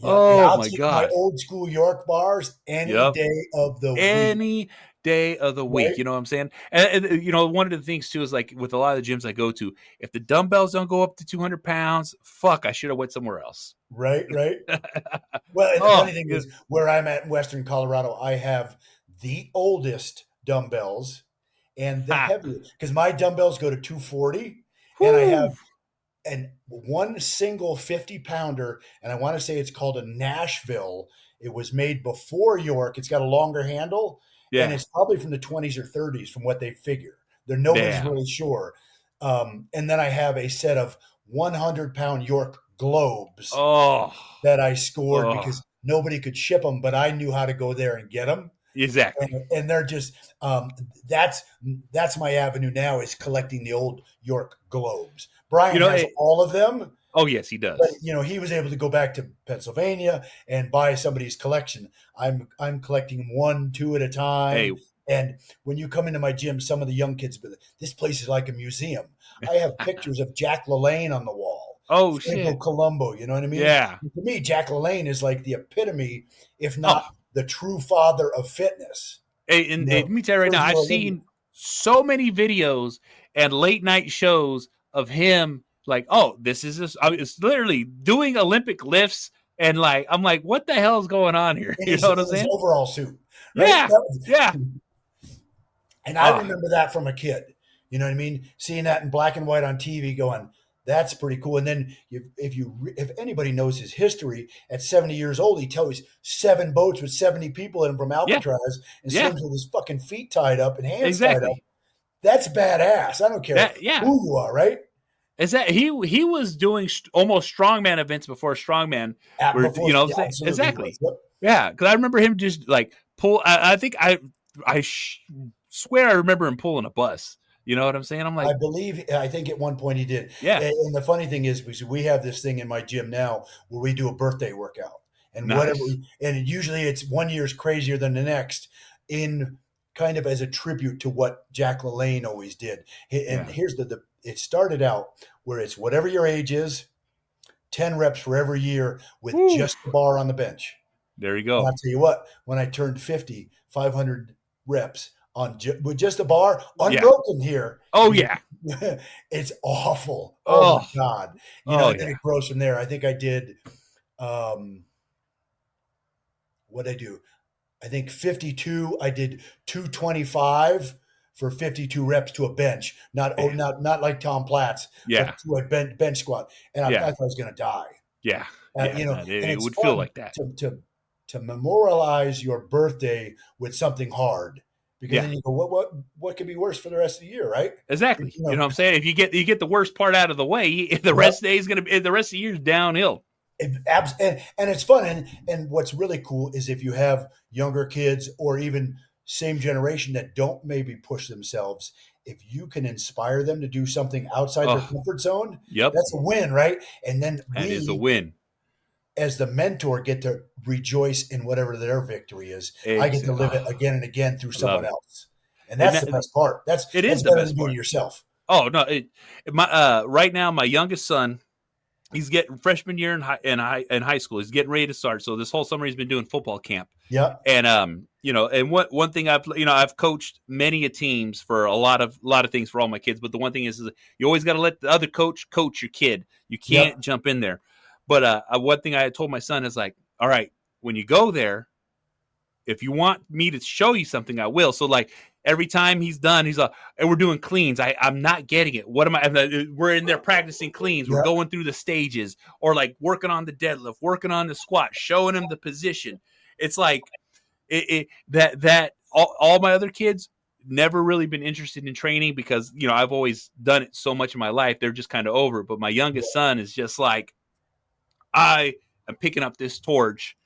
Yeah, Oh I'll my take my God. old school York bars any Yep. day of the week. Any day of the week. Right? You know what I'm saying? And one of the things too is like with a lot of the gyms I go to, if the dumbbells don't go up to 200 pounds, fuck, I should have went somewhere else. Right. Well, and the Oh, funny thing is, where I'm at in Western Colorado, I have the oldest dumbbells and the heaviest, because my dumbbells go to 240, and I have one single 50-pounder, and I want to say it's called a Nashville. It was made before York. It's got a longer handle, and it's probably from the 20s or 30s, from what they figure. Nobody's really sure. And then I have a set of 100-pound York globes that I scored because nobody could ship them, but I knew how to go there and get them. Exactly. And they're just that's my avenue now, is collecting the old York globes. Brian has all of them. Oh yes, he does. But he was able to go back to Pennsylvania and buy somebody's collection. I'm collecting them 1, 2 at a time. Hey. And when you come into my gym, some of the young kids, this place is like a museum. I have pictures of Jack LaLanne on the wall. Oh Franco shit. Colombo, you know what I mean? Yeah. To me, Jack LaLanne is like the epitome, if not the true father of fitness. Hey, and let me tell you right now, I've seen so many videos and late night shows of him like, it's literally doing Olympic lifts, and like I'm like, what the hell is going on here? You know what I'm saying? Overall suit. Right? Yeah. And I remember that from a kid. You know what I mean? Seeing that in black and white on TV, going, that's pretty cool. And then if anybody knows his history, at 70 years old, he tows 7 boats with 70 people in them from Alcatraz and swims with his fucking feet tied up and hands tied up. That's badass. I don't care who you are, right? Is that he was doing almost strongman events before strongman? Exactly. Yep. Yeah, because I remember him just like pull. I think I swear I remember him pulling a bus. You know what I'm saying? I'm like, I think at one point he did. Yeah. And the funny thing is, we have this thing in my gym now where we do a birthday workout, and and usually it's one year's crazier than the next, in kind of as a tribute to what Jack LaLanne always did. And here's it started out where it's whatever your age is, 10 reps for every year with just the bar on the bench. There you go. And I'll tell you what, when I turned 50, 500 reps with just a bar unbroken here. Oh yeah. It's awful. Oh my God. I think it grows from there. I think I did, what'd I do? I think 52, I did 225 for 52 reps to a bench. Not like Tom Platz, but to a bench squat. And I thought I was going to die. Yeah. It would feel like that. To memorialize your birthday with something hard. Because then you go, what could be worse for the rest of the year, right? Exactly. You know what I'm saying? If you get the worst part out of the way, the rest of the day is the rest of the year is downhill. And it's fun. And what's really cool is if you have younger kids or even same generation that don't maybe push themselves, if you can inspire them to do something outside their comfort zone, that's a win, right? And then that is a win. As the mentor, get to rejoice in whatever their victory is. I get to live it again and again through someone else, and that's the best part. That's the best part. Doing it yourself. Oh no! Right now, my youngest son, he's getting freshman year in high school. He's getting ready to start. So this whole summer he's been doing football camp. Yeah. And and one thing I've coached many a teams for a lot of things for all my kids. But the one thing is you always got to let the other coach your kid. You can't jump in there. But one thing I told my son is like, all right, when you go there, if you want me to show you something, I will. So like every time he's done, he's like, and we're doing cleans. I'm not getting it. What am I? We're in there practicing cleans. We're Yep. going through the stages, or like working on the deadlift, working on the squat, showing him the position. It's like that all my other kids never really been interested in training because, you know, I've always done it so much in my life. They're just kind of over it. But my youngest son is just like, I am picking up this torch,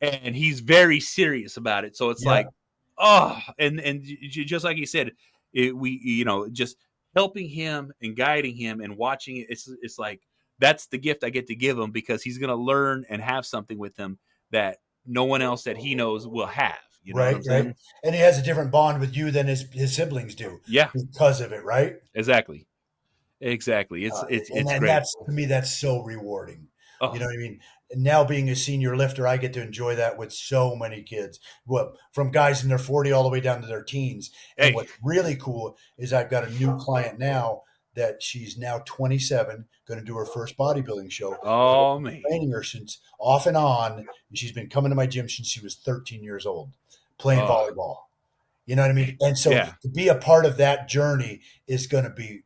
and he's very serious about it. So it's Yep. like, oh, and just like you said, we, you know, just helping him and guiding him and watching it. It's like, that's the gift I get to give him, because he's going to learn and have something with him that no one else that he knows will have. You know what Right, I'm right. saying? And he has a different bond with you than his siblings do Yeah, because of it, right? exactly. Exactly. It's And great. that's, to me, that's so rewarding. You Oh, know what I mean? And now being a senior lifter, I get to enjoy that with so many kids. What, from guys in their 40 all the way down to their teens. And hey. what's really cool is I've got a new client now that she's now 27, going to do her first bodybuilding show. But I've Oh been man. training her since off and on, and she's been coming to my gym since she was 13 years old, playing Oh, volleyball. You know what I mean? And so yeah. to be a part of that journey is going to be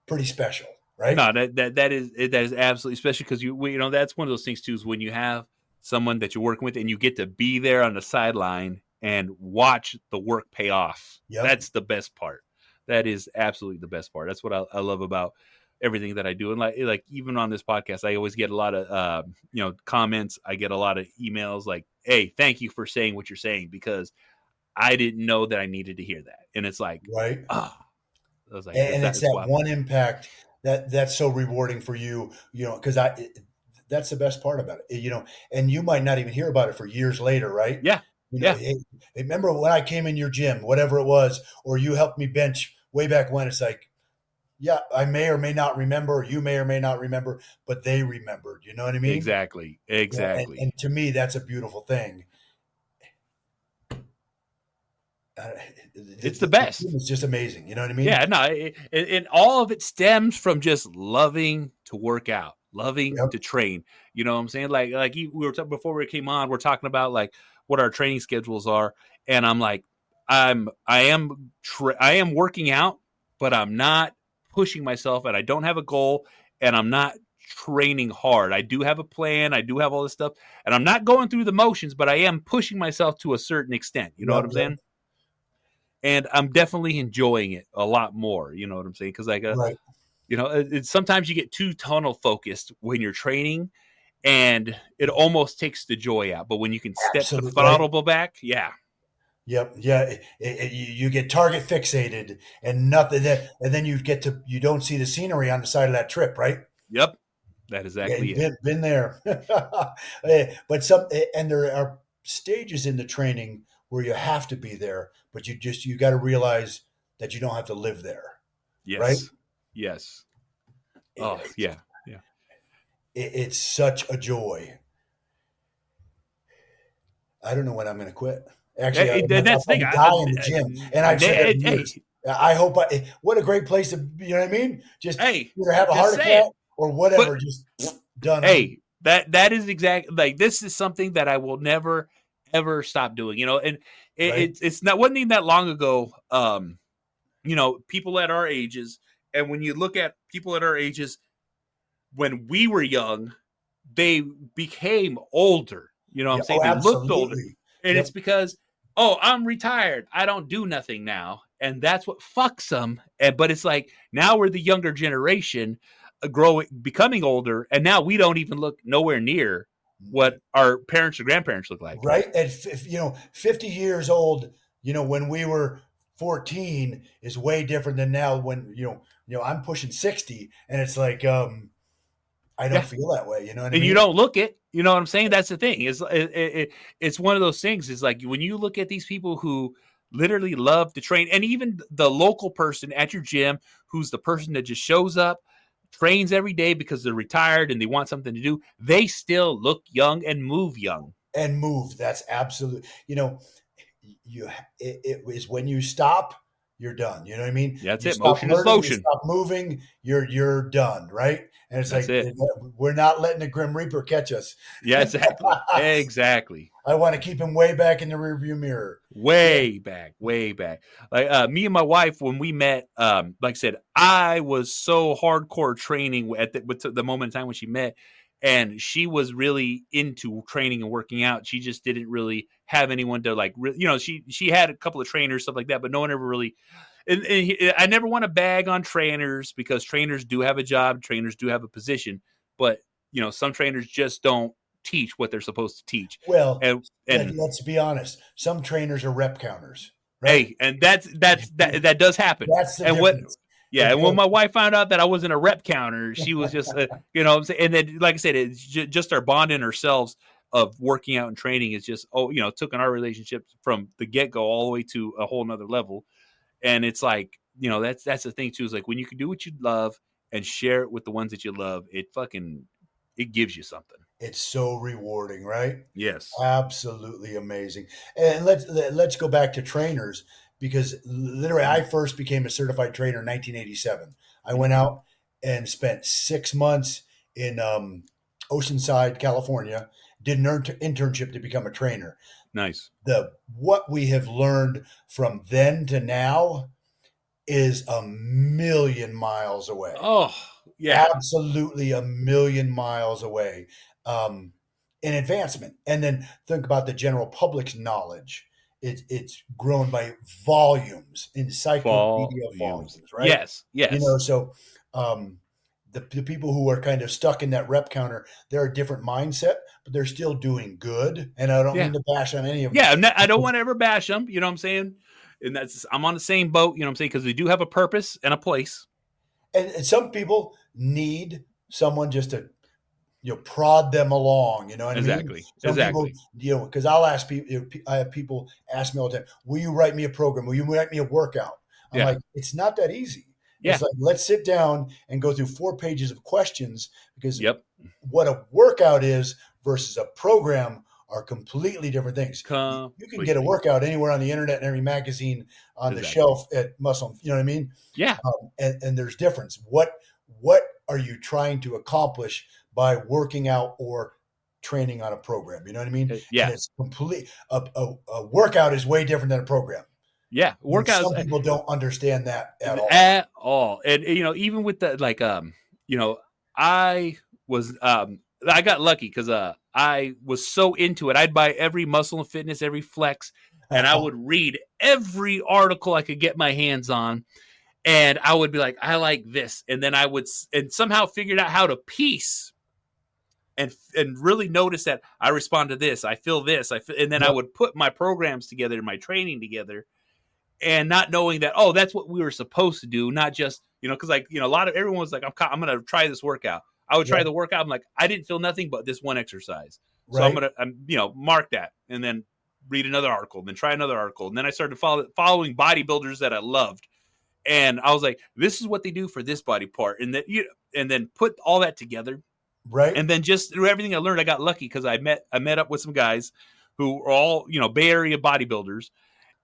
pretty special, right? No, that is absolutely, especially because you know, that's one of those things too, is when you have someone that you're working with and you get to be there on the sideline and watch the work pay off. Yep. That's the best part. That is absolutely the best part. That's what I love about everything that I do. And like even on this podcast, I always get a lot of you know, comments. I get a lot of emails like, "Hey, thank you for saying what you're saying, because I didn't know that I needed to hear that." And it's like, Right. ah, I was like, And it's that's that why. one impact that's so rewarding for you, you know, because that's the best part about it, you know, and you might not even hear about it for years later, right? Yeah, You know, yeah, hey, remember when I came in your gym, whatever it was, or you helped me bench way back when. It's like, yeah, I may or may not remember, or you may or may not remember, but they remembered. You know what I mean? exactly, Yeah, exactly. and to me, that's a beautiful thing. It's the The team best. is just amazing. You know what I mean? Yeah, no, and all of it stems from just loving to work out, loving Yep. to train. You know what I'm saying? We were talking before we came on. We're talking about like what our training schedules are, and I'm like, I am working out, but I'm not pushing myself, and I don't have a goal, and I'm not training hard. I do have a plan. I do have all this stuff, and I'm not going through the motions, but I am pushing myself to a certain extent. You know what Yep. I'm Yep. saying? And I'm definitely enjoying it a lot more. You know what I'm saying? Because Right. you know, sometimes you get too tunnel focused when you're training, and it almost takes the joy out. But when you can step the Absolutely. Right. throttle back, yeah, Yep. Yeah. You get target fixated and nothing that, and then you don't see the scenery on the side of that trip, right? yep, that's Yeah, exactly it. been there. But and there are stages in the training where you have to be there, but you got to realize that you don't have to live there, right? Yes, yes. Oh It, yeah, yeah. it's such a joy. I don't know when I'm going to quit. Actually, And I'll that's the thing. probably die in the gym, and I've said that for Hey, years. I hope. What a great place to, you know what I mean? Just hey, either have a just heart say it. attack or But whatever. Just done. hey, that is exactly, like, this is something that I will never ever stop doing. You know, and Right. it's not, wasn't even that long ago. You know, people at our ages, and when you look at people at our ages, when we were young, they became older. You know what I'm Yeah. saying? Oh, They looked older. absolutely. And Yep. it's because, oh, I'm retired. I don't do nothing now. And that's what fucks them. But it's like, now we're the younger generation, growing, becoming older. And now we don't even look nowhere near what our parents or grandparents look like. Right. At 50 years old, when we were 14 is way different than now when, I'm pushing 60 and it's like, I don't Yeah. feel that way. You know what I And you mean? don't look it. You know what I'm saying? That's the thing. It's one of those things. It's like when you look at these people who literally love to train, and even the local person at your gym who's the person that just shows up, trains every day because they're retired and they want something to do, they still look young and move young. And move. That's absolute, you it is when you stop, you're done. You know what I mean? Yeah, that's You it. stop Motion is learning, you Fotion. stop moving, you're done, right? And it's That's like it. we're not letting the Grim Reaper catch us. Yeah, exactly. Exactly. I want to keep him way back in the rearview mirror. Way back, way back. Like me and my wife, when we met, like I said, I was so hardcore training at the moment in time when she met, and she was really into training and working out. She just didn't really have anyone to like, she had a couple of trainers, stuff like that, but no one ever really. And I never want to bag on trainers because trainers do have a job, trainers do have a position, but some trainers just don't teach what they're supposed to teach. Well, And let's be honest. Some trainers are rep counters, right? hey, and that does happen. That's the And what difference. yeah, and when my wife found out that I wasn't a rep counter, she was just what I'm saying. And then like I said, it's just our bond in ourselves of working out and training is just took in our relationship from the get-go all the way to a whole nother level. And it's like, that's the thing too, is like when you can do what you love and share it with the ones that you love, it gives you something. It's so rewarding, right? Yes. Absolutely amazing. And let's go back to trainers, because literally I first became a certified trainer in 1987. I went out and spent 6 months in Oceanside, California, did an internship to become a trainer. Nice. What we have learned from then to now is a million miles away. Oh, yeah. Absolutely a million miles away in advancement. And then think about the general public's knowledge. It's grown by volumes, encyclopedia volumes, right? Yes. So the people who are kind of stuck in that rep counter, they're a different mindset, but they're still doing good. And I don't mean to bash on any of them. Yeah, I don't want to ever bash them. You know what I'm saying? And I'm on the same boat. You know what I'm saying? Because they do have a purpose and a place. And some people need someone just to prod them along. You know what I mean? Some people, because I'll ask people. I have people ask me all the time, "Will you write me a program? Will you write me a workout?" I'm like, it's not that easy. Yeah. It's like, let's sit down and go through 4 pages of questions, because what a workout is versus a program are completely different things. You can get a workout anywhere on the internet, in every magazine, on the shelf at Muscle. You know what I mean? Yeah. And there's difference. What are you trying to accomplish by working out or training on a program? You know what I mean? Yeah. And it's complete. A workout is way different than a program. Yeah, workouts. Some people don't understand that at all. At all. And even with the I got lucky because I was so into it. I'd buy every Muscle and Fitness, every Flex, and I would read every article I could get my hands on. And I would be like, I like this. And then I would somehow figured out how to piece and really notice that I respond to this. I feel this. And then I would put my programs together, my training together, and not knowing that, that's what we were supposed to do. Not just, because everyone was like, I'm going to try this workout. I would try the workout. I'm like, I didn't feel nothing but this one exercise. So I'm going to, mark that and then read another article, and then try another article. And then I started following bodybuilders that I loved. And I was like, this is what they do for this body part. And then put all that together. Right. And then just through everything I learned, I got lucky because I met up with some guys who are all, Bay Area bodybuilders.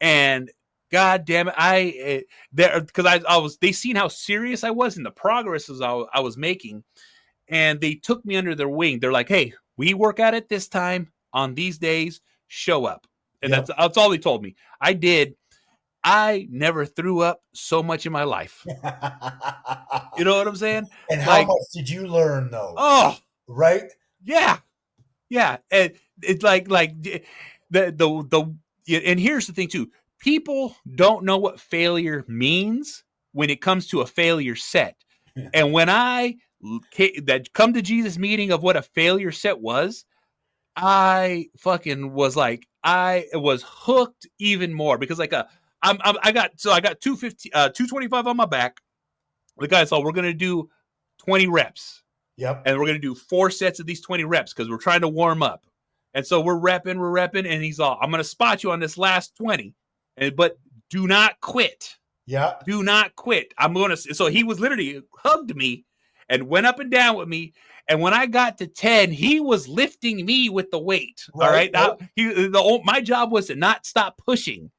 And God damn it, they seen how serious I was and the progress I was making. And they took me under their wing. They're like, hey, we work out at this time on these days, show up. And that's all they told me. I did. I never threw up so much in my life. You know what I'm saying? And how much did you learn, though? Oh, right? Yeah. And it's like and here's the thing too. People don't know what failure means when it comes to a failure set. And when that come to Jesus meeting of what a failure set was, I fucking was like, I was hooked even more because I got 225 on my back. The guy said, we're going to do 20 reps. Yep. And we're going to do 4 sets of these 20 reps because we're trying to warm up. And so we're repping. And he's all, I'm going to spot you on this last 20. But do not quit. Yeah. Do not quit. So he was literally hugged me and went up and down with me. And when I got to 10, he was lifting me with the weight. All right. Now, my job was to not stop pushing.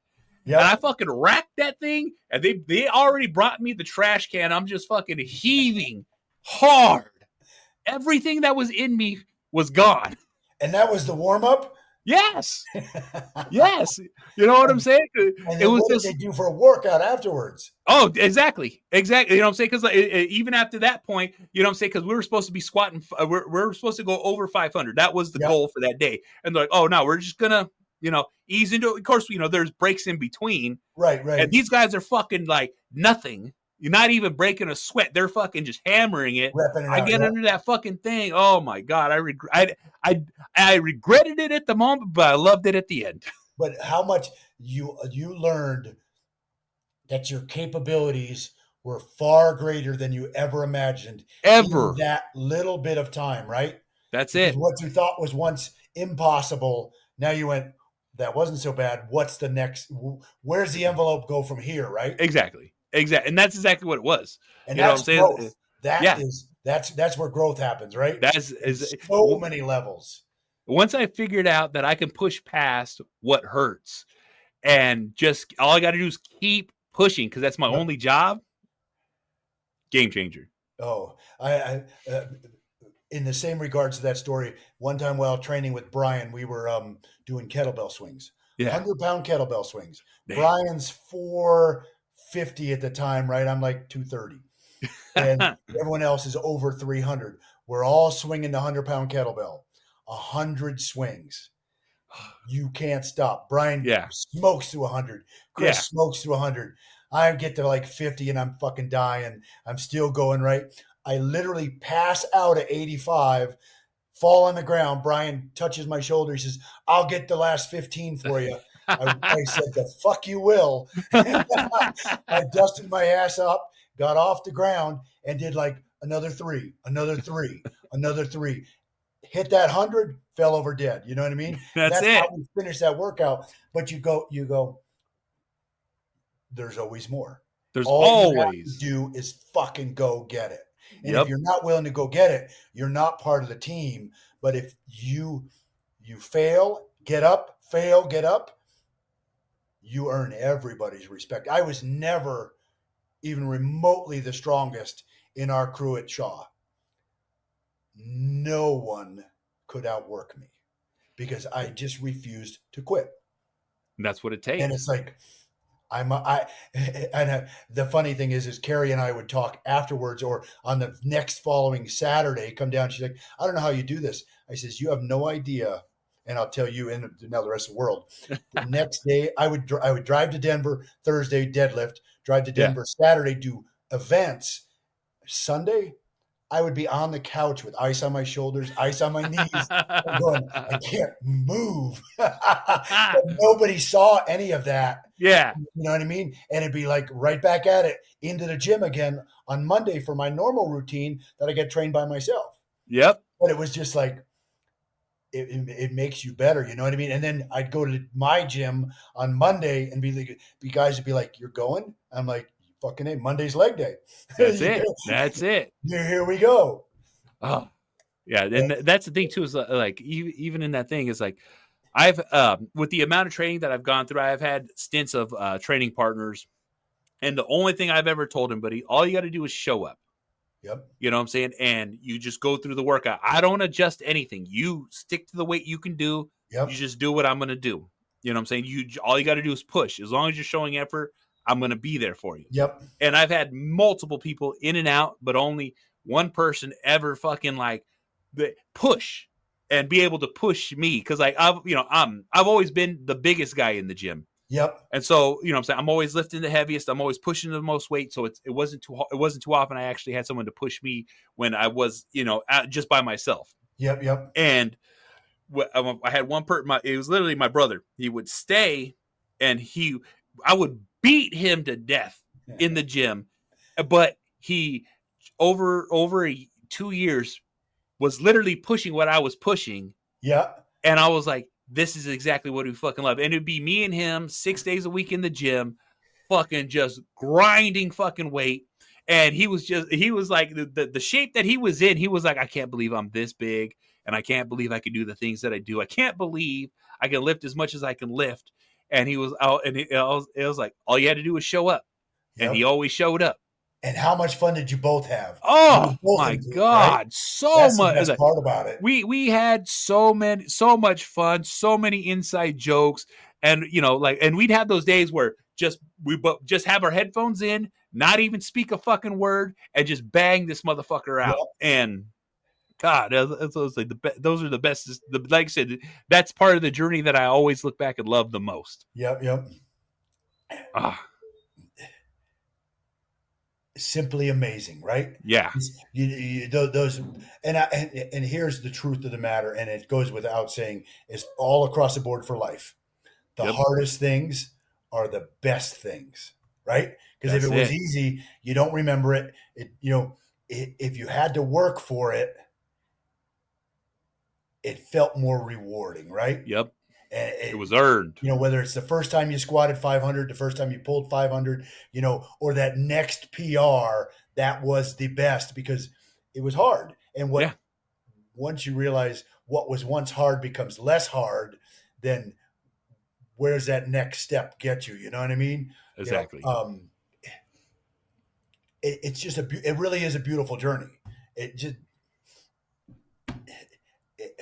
Yep. And I fucking racked that thing, and they already brought me the trash can. I'm just fucking heaving hard. Everything that was in me was gone. And that was the warm up. Yes. Yes. You know what I'm saying? And It then was what did just, they do for a workout afterwards? oh, exactly. Exactly. You know what I'm saying? Because even after that point, you know what I'm saying? Because we were supposed to be squatting, we're supposed to go over 500. That was the Yep. goal for that day. And they're like, oh, no, we're just going to, you know, ease into it. Of course, you know, there's breaks in between. Right, right. And these guys are fucking like nothing. You're not even breaking a sweat. They're fucking just hammering it. Repping it I out, get yeah. under that fucking thing. Oh my God. I regretted it at the moment, but I loved it at the end. But how much you learned that your capabilities were far greater than you ever imagined Ever. in that little bit of time, right? That's Because it. what you thought was once impossible, now you went, that wasn't so bad. What's the next? Where's the envelope go from here, right? Exactly. Exactly. And that's exactly what it was. And You know what I'm that's saying? growth. That Yeah. is that's where growth happens, right? That's So many levels. once I figured out that I can push past what hurts and just all I got to do is keep pushing because that's my Yep. only job. Game changer. Oh, I in the same regards to that story, one time while training with Brian, we were doing kettlebell swings, Yeah. 100-pound kettlebell swings. Damn. Brian's 450 at the time, right? I'm like 230. And everyone else is over 300. We're all swinging the 100-pound kettlebell, 100 swings. You can't stop. Brian Yeah. smokes through 100. Chris Yeah. smokes through 100. I get to like 50 and I'm fucking dying. I'm still going, right? I literally pass out at 85, fall on the ground. Brian touches my shoulder. He says, I'll get the last 15 for you. I said, the fuck you will. I dusted my ass up, got off the ground, and did like another three, another three, another three. Hit that 100, fell over dead. You know what I mean? That's it. How we finish that workout. But you go, there's always more. There's All you have always. to do is fucking go get it. And Yep. if you're not willing to go get it, you're not part of the team. But if you fail, get up, fail, get up, you earn everybody's respect. I was never even remotely the strongest in our crew at Shaw. No one could outwork me because I just refused to quit. And that's what it takes. And it's like, the funny thing is Carrie and I would talk afterwards or on the next following Saturday, come down. She's like, I don't know how you do this. I says, you have no idea. And I'll tell you, and now the rest of the world. The next day, I would drive to Denver Thursday, deadlift. Drive to Denver Saturday, do events. Sunday, I would be on the couch with ice on my shoulders, ice on my knees, and going, I can't move. But nobody saw any of that. Yeah. You know what I mean? And it'd be like right back at it, into the gym again on Monday for my normal routine that I get trained by myself. Yep. But it was just like, it makes you better, you know what I mean? And then I'd go to my gym on Monday and be like, you guys would be like, you're going? I'm like, fucking A, Monday's leg day. That's it. That's it. Here we go. Oh, yeah. And that's the thing too, is like, even in that thing is like, I've, with the amount of training that I've gone through, I've had stints of training partners. And the only thing I've ever told anybody, all you got to do is show up. Yep. You know what I'm saying? And you just go through the workout. I don't adjust anything. You stick to the weight you can do. Yep. You just do what I'm going to do. You know what I'm saying? All you got to do is push. As long as you're showing effort, I'm going to be there for you. Yep. And I've had multiple people in and out, but only one person ever fucking like push and be able to push me. Cause like, I've always been the biggest guy in the gym. Yep. And so, you know what I'm saying? I'm always lifting the heaviest. I'm always pushing the most weight. So it wasn't too often I actually had someone to push me when I was, just by myself. Yep. Yep. And I had one person, it was literally my brother. He would stay and I would beat him to death in the gym. But he, over 2 years, was literally pushing what I was pushing. Yeah. And I was like, this is exactly what we fucking love. And it'd be me and him 6 days a week in the gym, fucking just grinding fucking weight. And he was like the shape that he was in. He was like, I can't believe I'm this big. And I can't believe I can do the things that I do. I can't believe I can lift as much as I can lift. and he was out, and it was like all you had to do was show up, and he Yep. always showed up. And how much fun did you both have? You Oh were both my into it, right? God, so That's the much. best part about it. We had so much fun, so many inside jokes, and and we'd have those days where we just have our headphones in, not even speak a fucking word, and just bang this motherfucker out. Yep. And God, those like those are the best. Like I said, that's part of the journey that I always look back and love the most. Yep. Yep. Ah, Simply amazing, right? yeah, Those and here's the truth of the matter, and it goes without saying, is all across the board for life. The yep, hardest things are the best things, right? Because if that's it was it. easy, you don't remember it. If you had to work for it, it felt more rewarding, right? Yep, And it was earned. whether it's the first time you squatted 500, the first time you pulled 500, or that next PR, that was the best because it was hard. And Yeah, once you realize what was once hard becomes less hard, then where's that next step get you? You know what I mean? You know, exactly. um, it's just it really is a beautiful journey. It just, it,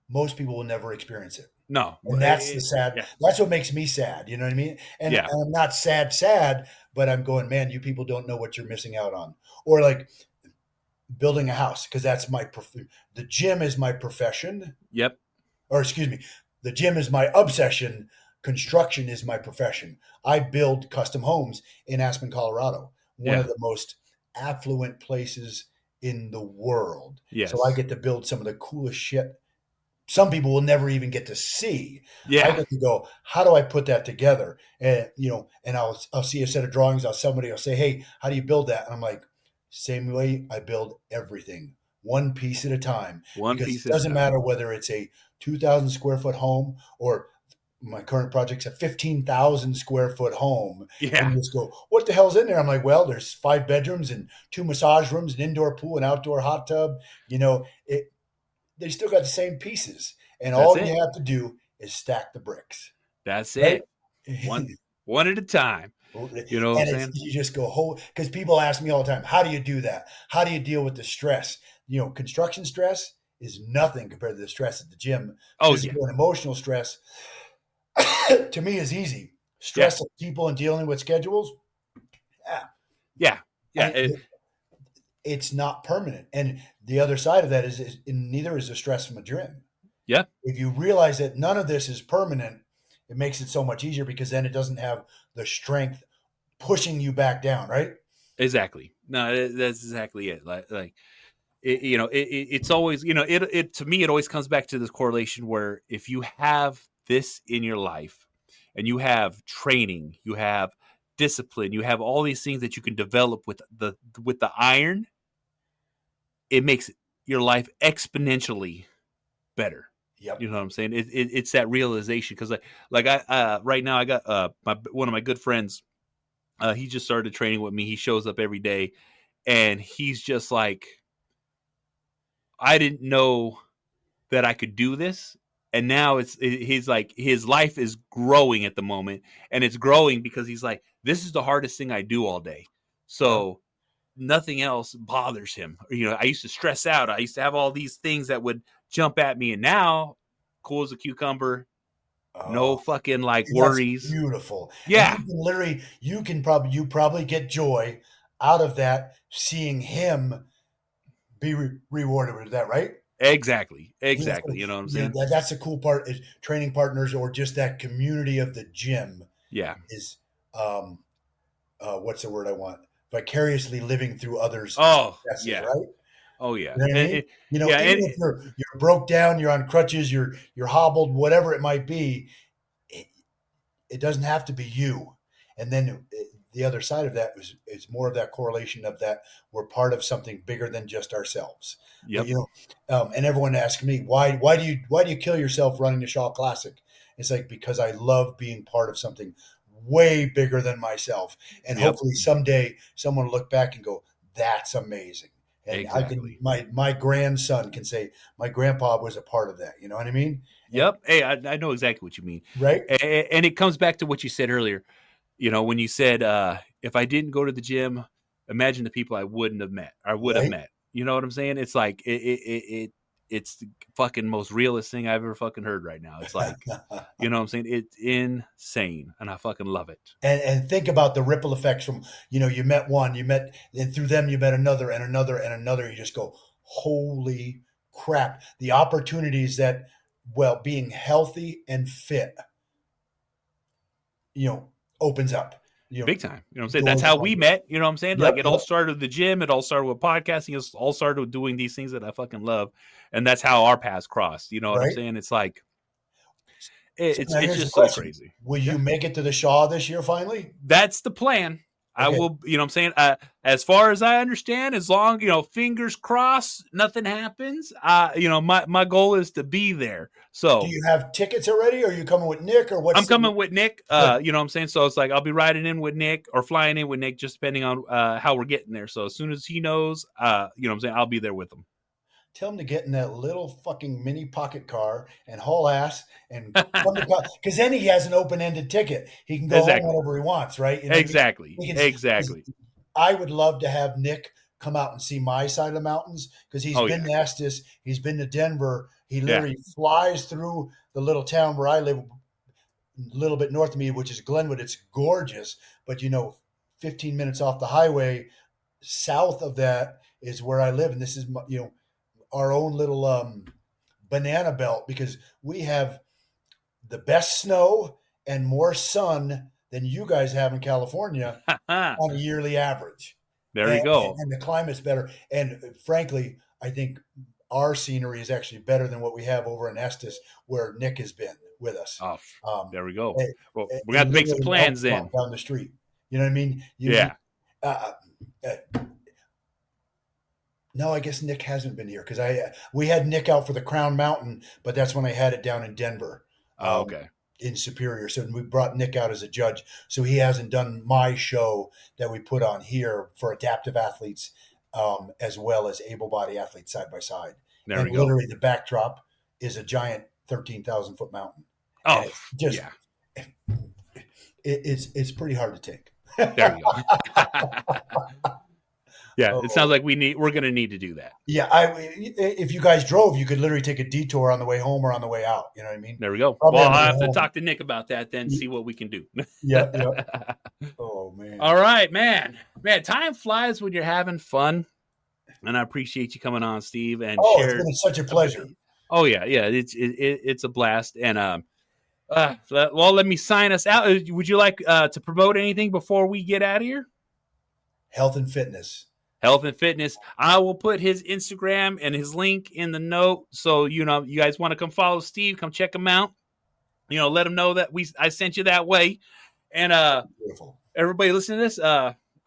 most people will never experience it. No, And that's the sad. yeah, That's what makes me sad. You know what I mean? And yeah, I'm not sad, but I'm going, man. You people don't know what you're missing out on. Or like building a house because that's the gym is my profession, yep, or excuse me, the gym is my obsession. Construction is my profession. I build custom homes in Aspen, Colorado, one yeah, of the most affluent places in the world. So I yes, get to build some of the coolest shit some people will never even get to see. I yeah, get to go, how do I put that together? And and I'll see a set of drawings, somebody will say, hey, how do you build that? And I'm like, same way I build everything, one piece at a time. one Because piece it at a doesn't time. matter whether it's a 2,000 square foot home or my current project's a 15,000 square foot home. And Yeah, you just go, what the hell's in there? I'm like, well, there's 5 bedrooms and 2 massage rooms, an indoor pool, an outdoor hot tub. They still got the same pieces, and that's all it. you have to do is stack the bricks, That's right? it. One at a time. You know what I'm And it's saying? you just go whole because people ask me all the time, how do you do that? How do you deal with the stress? Construction stress is nothing compared to the stress at the gym. Oh yeah, Physical and emotional stress to me is easy. yeah, Stress of people and dealing with schedules, yeah, yeah, yeah. and it's not permanent. And the other side of that is neither is the stress from a gym. Yeah, If you realize that none of this is permanent, it makes it so much easier because then it doesn't have the strength pushing you back down, right? exactly. No, that's exactly it. It's always it to me it always comes back to this correlation where if you have this in your life and you have training, you have discipline, you have all these things that you can develop with the iron, it makes your life exponentially better. Yep. You know what I'm saying? It's that realization because like I right now I got one of my good friends. He just started training with me. He shows up every day, and he's just like, I didn't know that I could do this, and now he's like his life is growing at the moment, and it's growing because he's like, this is the hardest thing I do all day, Yep. so nothing else bothers him. I used to stress out. I used to have all these things that would jump at me, and now, cool as a cucumber, no Oh, fucking like that's worries. beautiful. And Yeah, you probably get joy out of that, seeing him be rewarded with that, right? exactly. You know what I'm saying? That's the cool part is training partners or just that community of the gym Yeah. is, um, what's the word I want? Vicariously living through others' Oh, successes, yeah. right? Oh, yeah. You know what I mean? Yeah, Even if you're broke down, you're on crutches, you're hobbled, whatever it might be, it, it doesn't have to be you. And then the other side of that is more of that correlation of that we're part of something bigger than just ourselves. yep, And everyone asks me why do you kill yourself running the Shaw Classic? It's like because I love being part of something way bigger than myself, and yep, hopefully someday someone will look back and go, "That's amazing." And I can, Exactly. my grandson can say my grandpa was a part of that. You know what I mean? And Yep. Hey, I know exactly what you mean. right, And it comes back to what you said earlier. When you said, if I didn't go to the gym, imagine the people I wouldn't have met, I would have right. met. You know what I'm saying? It's like, it's the fucking most realist thing I've ever fucking heard right now. It's like, you know what I'm saying? It's insane. And I fucking love it. And think about the ripple effects from, you met one, and through them you met another and another and another. You just go, holy crap. The opportunities that, well, being healthy and fit, opens up, Big time. You know what I'm saying? That's doors how we open. met. You know what I'm saying? Like Yep, it all yep, started with the gym. It all started with podcasting. It all started with doing these things that I fucking love. And that's how our paths crossed. You know what I'm right. saying? It's like, So now it's here's the just so question. crazy. Will Yeah. you make it to the Shaw this year finally? That's the plan. I Okay. will, you know what I'm saying? As far as I understand, as long, fingers crossed, nothing happens. My goal is to be there. Do So you have tickets already, or are you coming with Nick, or I'm what's coming with Nick. good? You know what I'm saying? So it's like I'll be riding in with Nick or flying in with Nick, just depending on how we're getting there. So as soon as he knows, you know what I'm saying, I'll be there with him. Tell him to get in that little fucking mini pocket car and haul ass and come to, because then he has an open-ended ticket. He can go home Exactly. whenever he wants, right? You know what I mean? Exactly. He can, 'cause Exactly. I would love to have Nick come out and see my side of the mountains because he's Oh been yeah. to Estes, he's been to Denver. He Yeah. literally flies through the little town where I live, a little bit north of me, which is Glenwood. It's gorgeous, but 15 minutes off the highway, south of that is where I live, and this is our own little banana belt because we have the best snow and more sun than you guys have in California on a yearly average. There And, you go. and the climate's better. And frankly, I think our scenery is actually better than what we have over in Estes, where Nick has been with us. Oh, Um, there we go. it, Well, we're gonna it have to make some literally plans melts then. down the street. You know what I mean? Yeah. Uh, uh, no, I guess Nick hasn't been here because we had Nick out for the Crown Mountain, but that's when I had it down in Denver, Oh, okay. in Superior. So we brought Nick out as a judge. So he hasn't done my show that we put on here for adaptive athletes, as well as able-bodied athletes side by side. There And we go. literally, the backdrop is a giant 13,000-foot mountain. Oh, And just yeah. it's pretty hard to take. There you go. Yeah, it sounds Oh. like we're gonna need to do that. Yeah, if you guys drove, you could literally take a detour on the way home or on the way out. You know what I mean? There we go. Probably Well, on the I way have to home. talk to Nick about that then, see what we can do. Yeah, yeah. Oh man. All right, man. Man, time flies when you're having fun. And I appreciate you coming on, Steve, and Oh, it's share. been such a pleasure. Oh yeah, yeah. It's a blast. And well, let me sign us out. Would you like to promote anything before we get out of here? Health and fitness. Health and fitness. I will put his Instagram and his link in the note. So, you guys want to come follow Steve, come check him out. Let him know that I sent you that way. And Beautiful. everybody listen to this.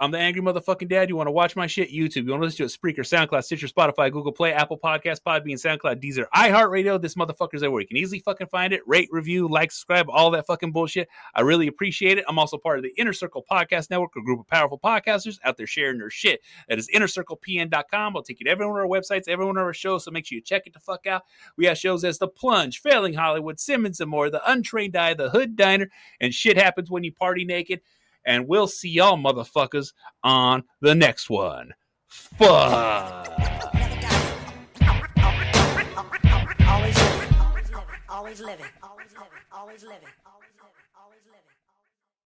I'm the Angry Motherfucking Dad. You want to watch my shit? YouTube. You want to listen to it? Spreaker, SoundCloud, Stitcher, Spotify, Google Play, Apple Podcasts, Podbean, SoundCloud, Deezer, iHeartRadio. This motherfucker's everywhere. You can easily fucking find it. Rate, review, like, subscribe, all that fucking bullshit. I really appreciate it. I'm also part of the Inner Circle Podcast Network, a group of powerful podcasters out there sharing their shit. That is innercirclepn.com. I'll take you to every one of our websites, every one of our shows, so make sure you check it the fuck out. We have shows as The Plunge, Failing Hollywood, Simmons and More, The Untrained Eye, The Hood Diner, and Shit Happens When You Party Naked. And we'll see y'all motherfuckers on the next one. Fuck. Always living, always living, always living, always living, always living, always living.